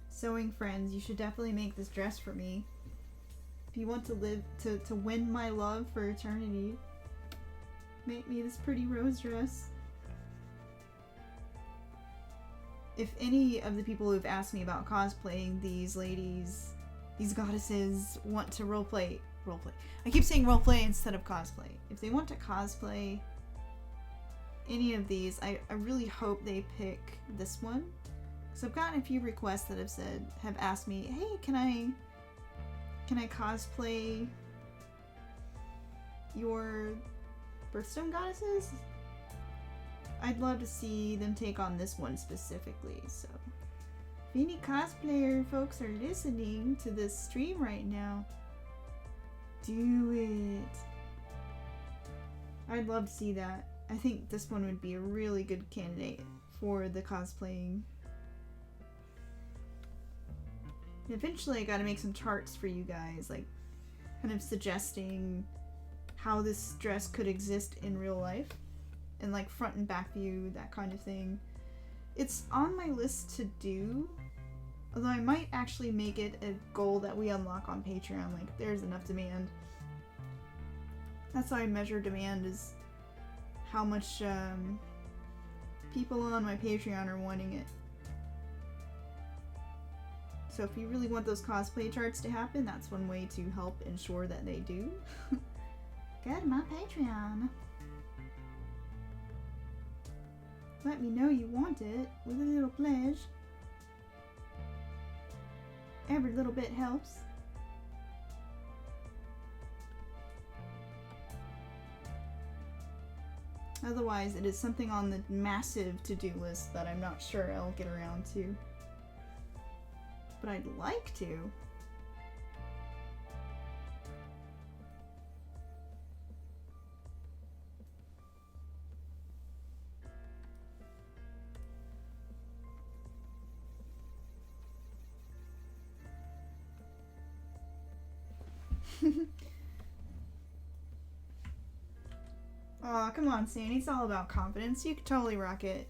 Sewing friends, you should definitely make this dress for me. If you want to live to win my love for eternity, make me this pretty rose dress. If any of the people who've asked me about cosplaying these ladies, these goddesses, want to roleplay. I keep saying roleplay instead of cosplay. If they want to cosplay any of these, I really hope they pick this one. So I've gotten a few requests that have asked me, hey, can I cosplay your birthstone goddesses? I'd love to see them take on this one specifically, so if any cosplayer folks are listening to this stream right now, do it. I'd love to see that. I think this one would be a really good candidate for the cosplaying. And eventually I gotta make some charts for you guys, like kind of suggesting how this dress could exist in real life. And like front and back view, that kind of thing. It's on my list to do, although I might actually make it a goal that we unlock on Patreon, like there's enough demand. That's how I measure demand, is how much people on my Patreon are wanting it. So if you really want those cosplay charts to happen, that's one way to help ensure that they do. Go to my Patreon. Let me know you want it with a little pledge. Every little bit helps. Otherwise, it is something on the massive to-do list that I'm not sure I'll get around to. But I'd like to. Aw, come on, Sandy. It's all about confidence. You could totally rock it.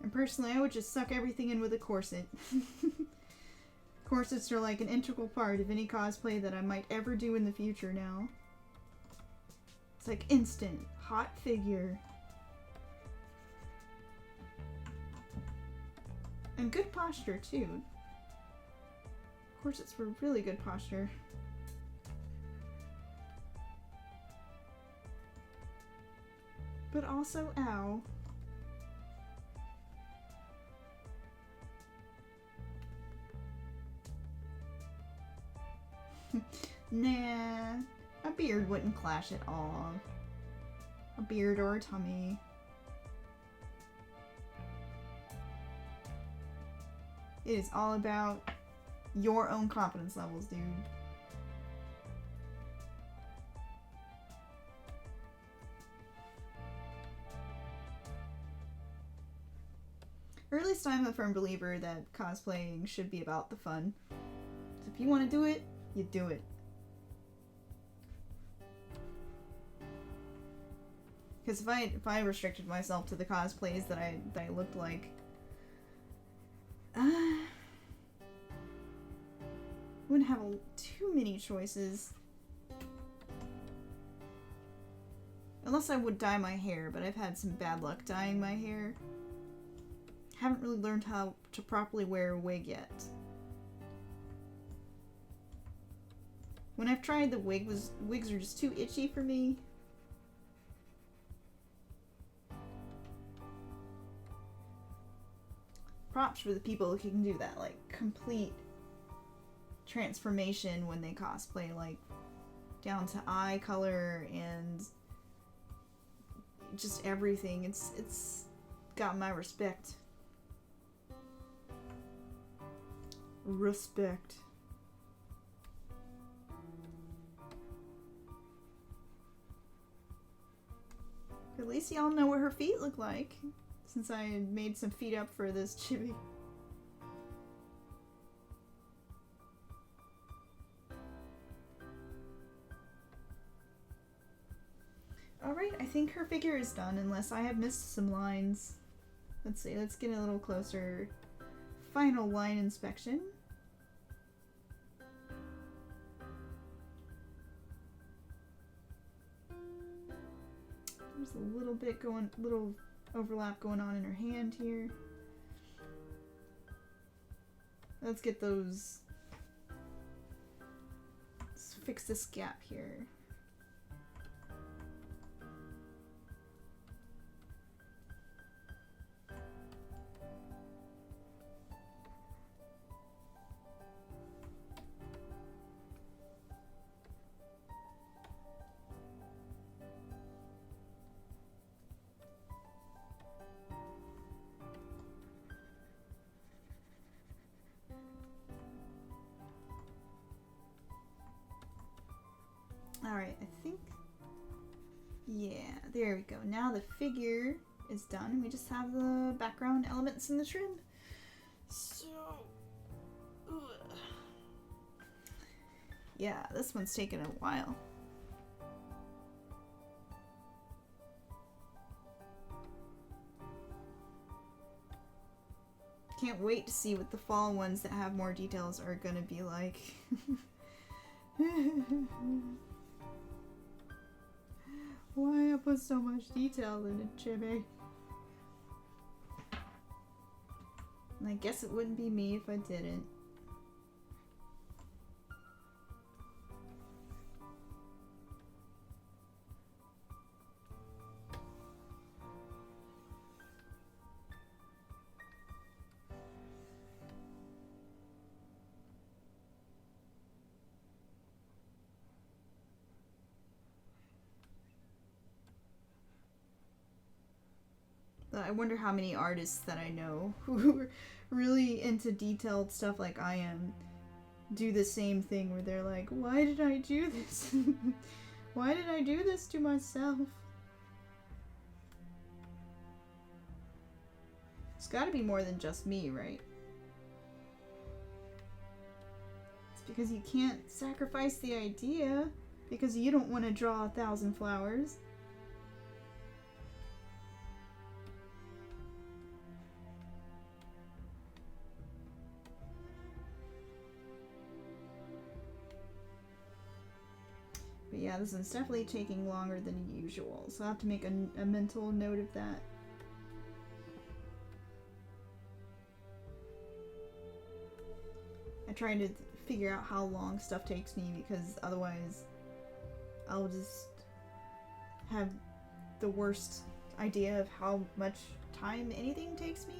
And personally, I would just suck everything in with a corset. Corsets are like an integral part of any cosplay that I might ever do in the future now. It's like instant, hot figure. And good posture too. Corsets for really good posture. But also, ow. Nah, a beard wouldn't clash at all. A beard or a tummy. It is all about your own confidence levels, dude. Or at least I'm a firm believer that cosplaying should be about the fun. So if you want to do it, you do it. Because if I restricted myself to the cosplays that I looked like, wouldn't have too many choices. Unless I would dye my hair, but I've had some bad luck dyeing my hair. Haven't really learned how to properly wear a wig yet. When I've tried the wigs are just too itchy for me. Props for the people who can do that, like, complete transformation when they cosplay, like, down to eye color and just everything. It's got my respect. Respect. At least y'all know what her feet look like, since I made some feet up for this chibi. Alright, I think her figure is done, unless I have missed some lines. Let's see, let's get a little closer. Final line inspection. There's a little overlap going on in her hand here. Let's get those. Let's fix this gap here. Alright, I think... Yeah, there we go. Now the figure is done. We just have the background elements in the trim. So... Ugh. Yeah, this one's taken a while. Can't wait to see what the fall ones that have more details are gonna be like. Why I put so much detail in a chibi? And I guess it wouldn't be me if I didn't. I wonder how many artists that I know who are really into detailed stuff like I am do the same thing where they're like, why did I do this? Why did I do this to myself? It's gotta be more than just me, right? It's because you can't sacrifice the idea because you don't want to draw 1,000 flowers. But yeah, this is definitely taking longer than usual, so I'll have to make a mental note of that. I try to figure out how long stuff takes me because otherwise I'll just have the worst idea of how much time anything takes me.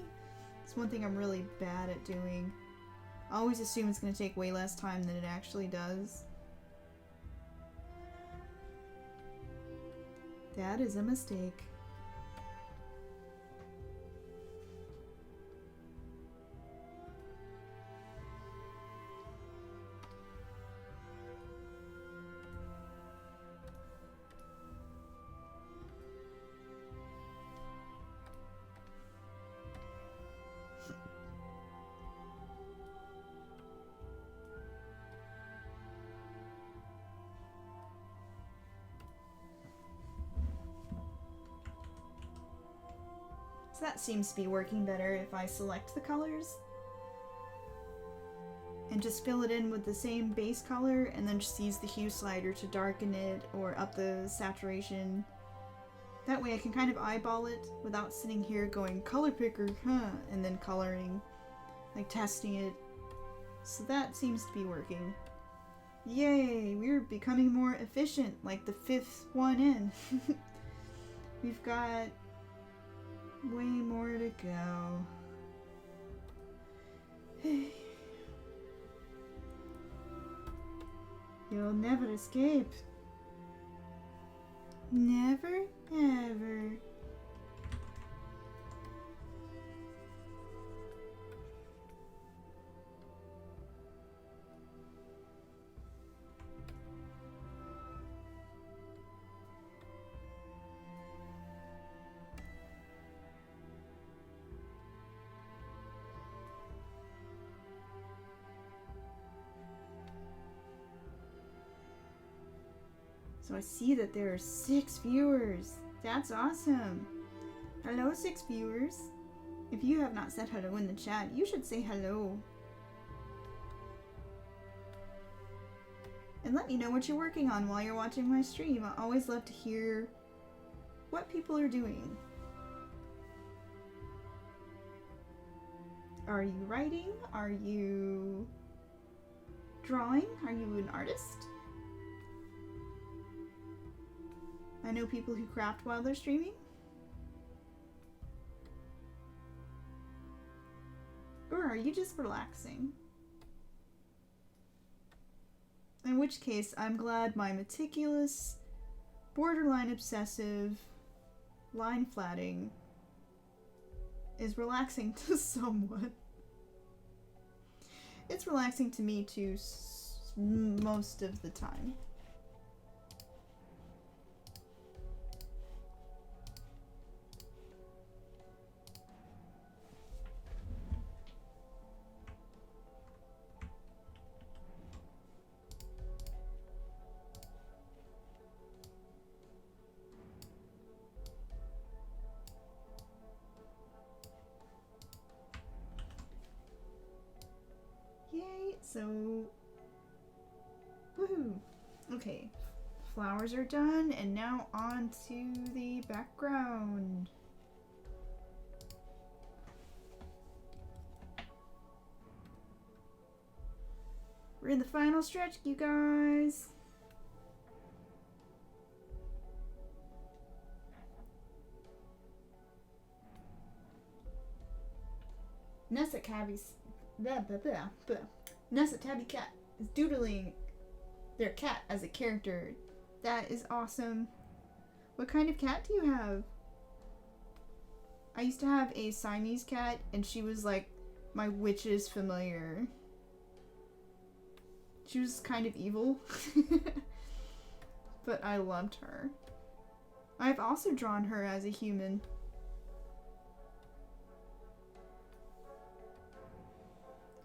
It's one thing I'm really bad at doing. I always assume it's going to take way less time than it actually does. That is a mistake. So that seems to be working better if I select the colors and just fill it in with the same base color and then just use the hue slider to darken it or up the saturation. That way I can kind of eyeball it without sitting here going color picker, huh, and then coloring, like testing it. So that seems to be working. Yay, we're becoming more efficient, like the 5th one in. We've got way more to go. You'll never escape. Never, ever. So I see that there are 6 viewers. That's awesome. Hello, 6 viewers. If you have not said hello in the chat, you should say hello. And let me know what you're working on while you're watching my stream. I always love to hear what people are doing. Are you writing? Are you drawing? Are you an artist? I know people who craft while they're streaming. Or are you just relaxing? In which case, I'm glad my meticulous, borderline obsessive line flatting is relaxing to someone. It's relaxing to me too, most of the time. Yay, so, woohoo. Okay, flowers are done, and now on to the background. We're in the final stretch, you guys. Nessa Tabby Cat is doodling their cat as a character. That is awesome. What kind of cat do you have? I used to have a Siamese cat, and she was like my witch's familiar. She was kind of evil, but I loved her. I've also drawn her as a human.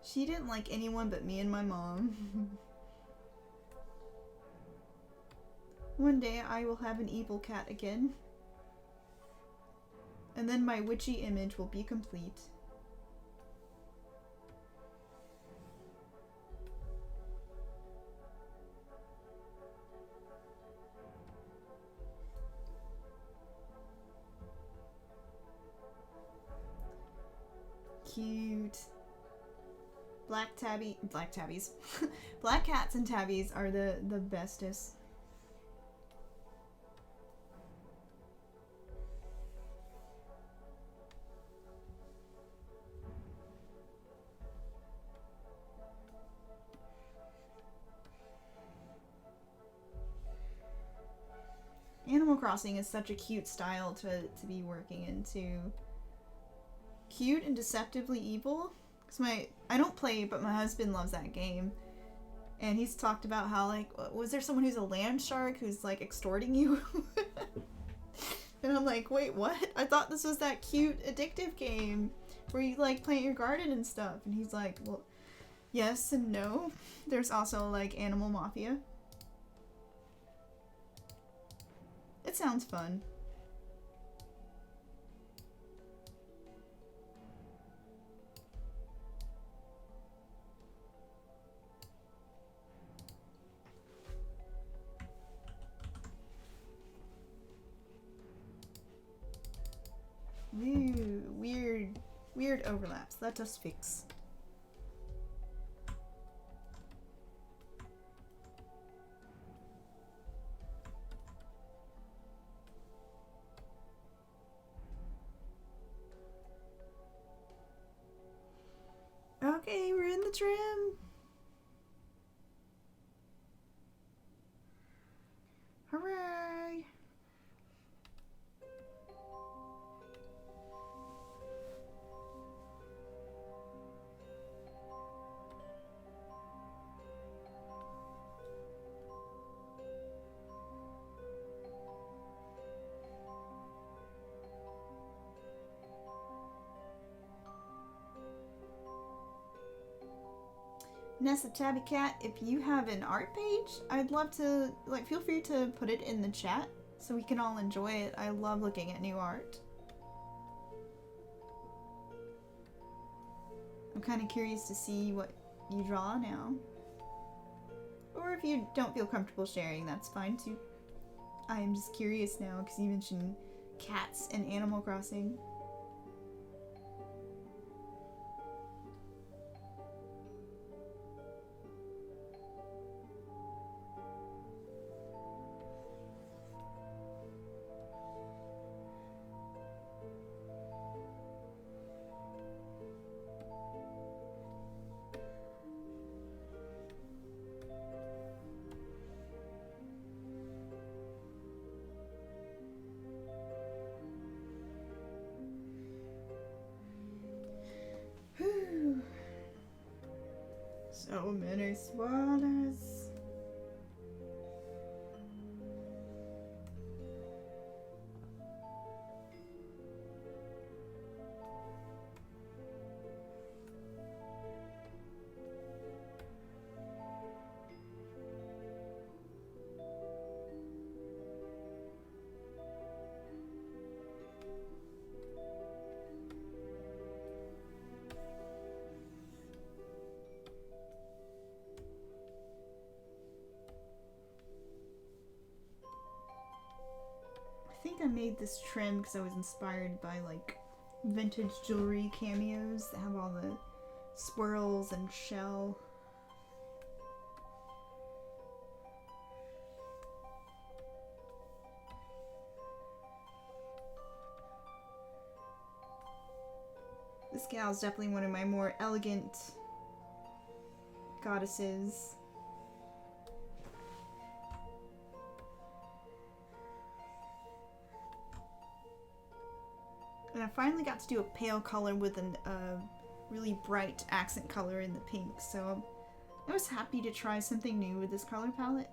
She didn't like anyone but me and my mom. One day I will have an evil cat again. And then my witchy image will be complete. Cute. Black tabbies. Black cats and tabbies are the bestest. Animal Crossing is such a cute style to be working into. Cute and deceptively evil. Cause I don't play, but my husband loves that game. And he's talked about how, like, was there someone who's a land shark who's, like, extorting you? And I'm like, wait, what? I thought this was that cute, addictive game where you, like, plant your garden and stuff. And he's like, well, yes and no. There's also, like, Animal Mafia. It sounds fun. Ooh, weird overlaps. Let us fix. Okay, we're in the trim. Hooray! Nessa Tabby Cat, if you have an art page, I'd love to, like, feel free to put it in the chat so we can all enjoy it. I love looking at new art. I'm kind of curious to see what you draw now. Or if you don't feel comfortable sharing, that's fine too. I am just curious now because you mentioned cats and Animal Crossing. So many swallows. I think I made this trim because I was inspired by, like, vintage jewelry cameos that have all the swirls and shell. This gal is definitely one of my more elegant goddesses. And I finally got to do a pale color with a really bright accent color in the pink, so I was happy to try something new with this color palette.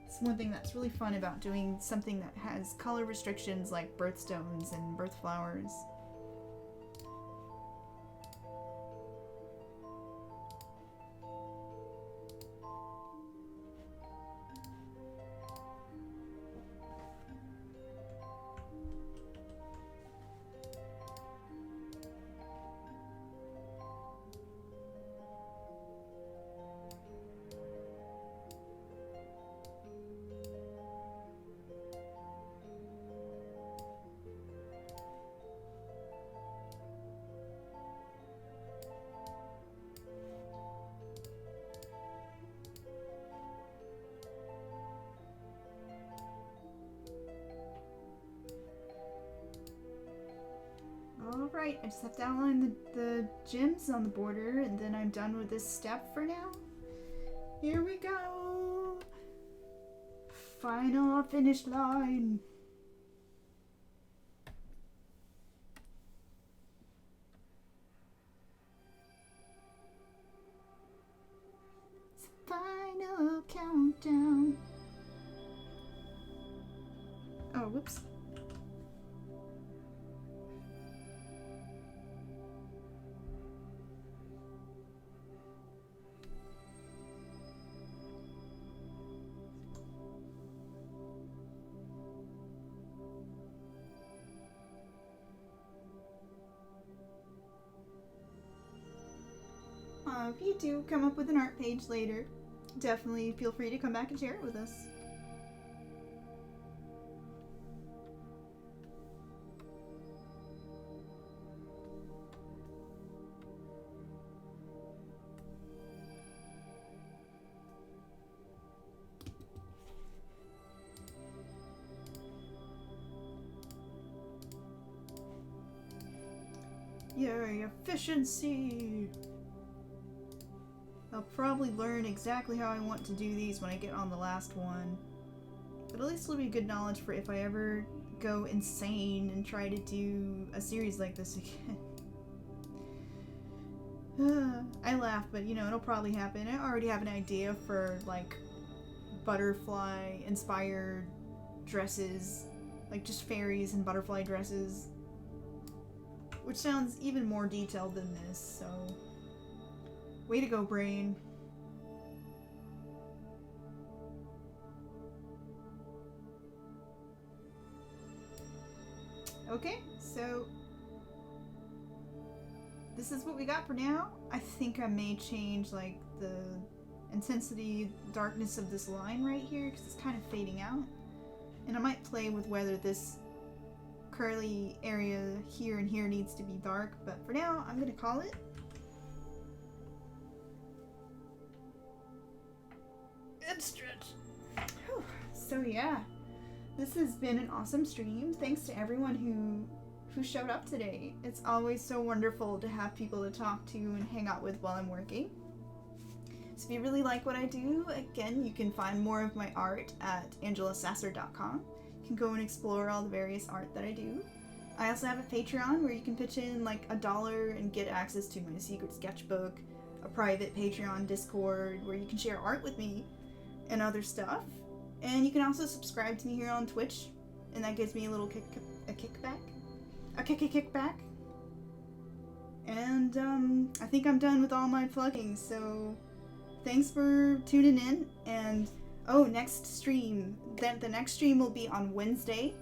It's one thing that's really fun about doing something that has color restrictions like birthstones and birth flowers. Alright, I just have to outline the gems on the border, and then I'm done with this step for now. Here we go! Final finish line! It's the final countdown. Oh, whoops. If you do come up with an art page later, definitely feel free to come back and share it with us. Yay, efficiency! I'll probably learn exactly how I want to do these when I get on the last one. But at least it'll be good knowledge for if I ever go insane and try to do a series like this again. I laugh, but you know, it'll probably happen. I already have an idea for, like, butterfly-inspired dresses. Like, just fairies and butterfly dresses. Which sounds even more detailed than this, so... Way to go, brain. Okay, so this is what we got for now. I think I may change like the intensity, darkness of this line right here because it's kind of fading out. And I might play with whether this curly area here and here needs to be dark, but for now I'm gonna call it. And stretch. Whew. So yeah, this has been an awesome stream. Thanks to everyone who showed up today. It's always so wonderful to have people to talk to and hang out with while I'm working. So if you really like what I do, again, you can find more of my art at angelasasser.com. You can go and explore all the various art that I do. I also have a Patreon where you can pitch in like $1 and get access to my secret sketchbook, a private Patreon Discord where you can share art with me and other stuff. And you can also subscribe to me here on Twitch, and that gives me a little kickback. And I think I'm done with all my plugging, so thanks for tuning in. And oh, next stream. The next stream will be on Wednesday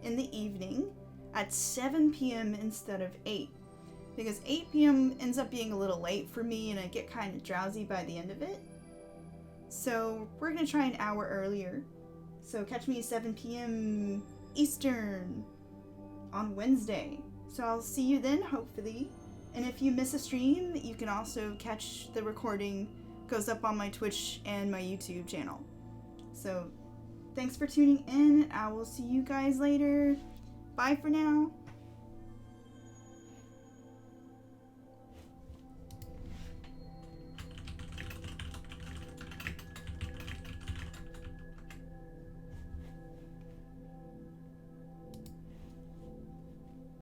in the evening at 7 p.m. instead of 8. Because 8 p.m. ends up being a little late for me and I get kind of drowsy by the end of it. So we're going to try an hour earlier. So catch me at 7 p.m. Eastern on Wednesday. So I'll see you then, hopefully. And if you miss a stream, you can also catch the recording. It goes up on my Twitch and my YouTube channel. So thanks for tuning in. I will see you guys later. Bye for now.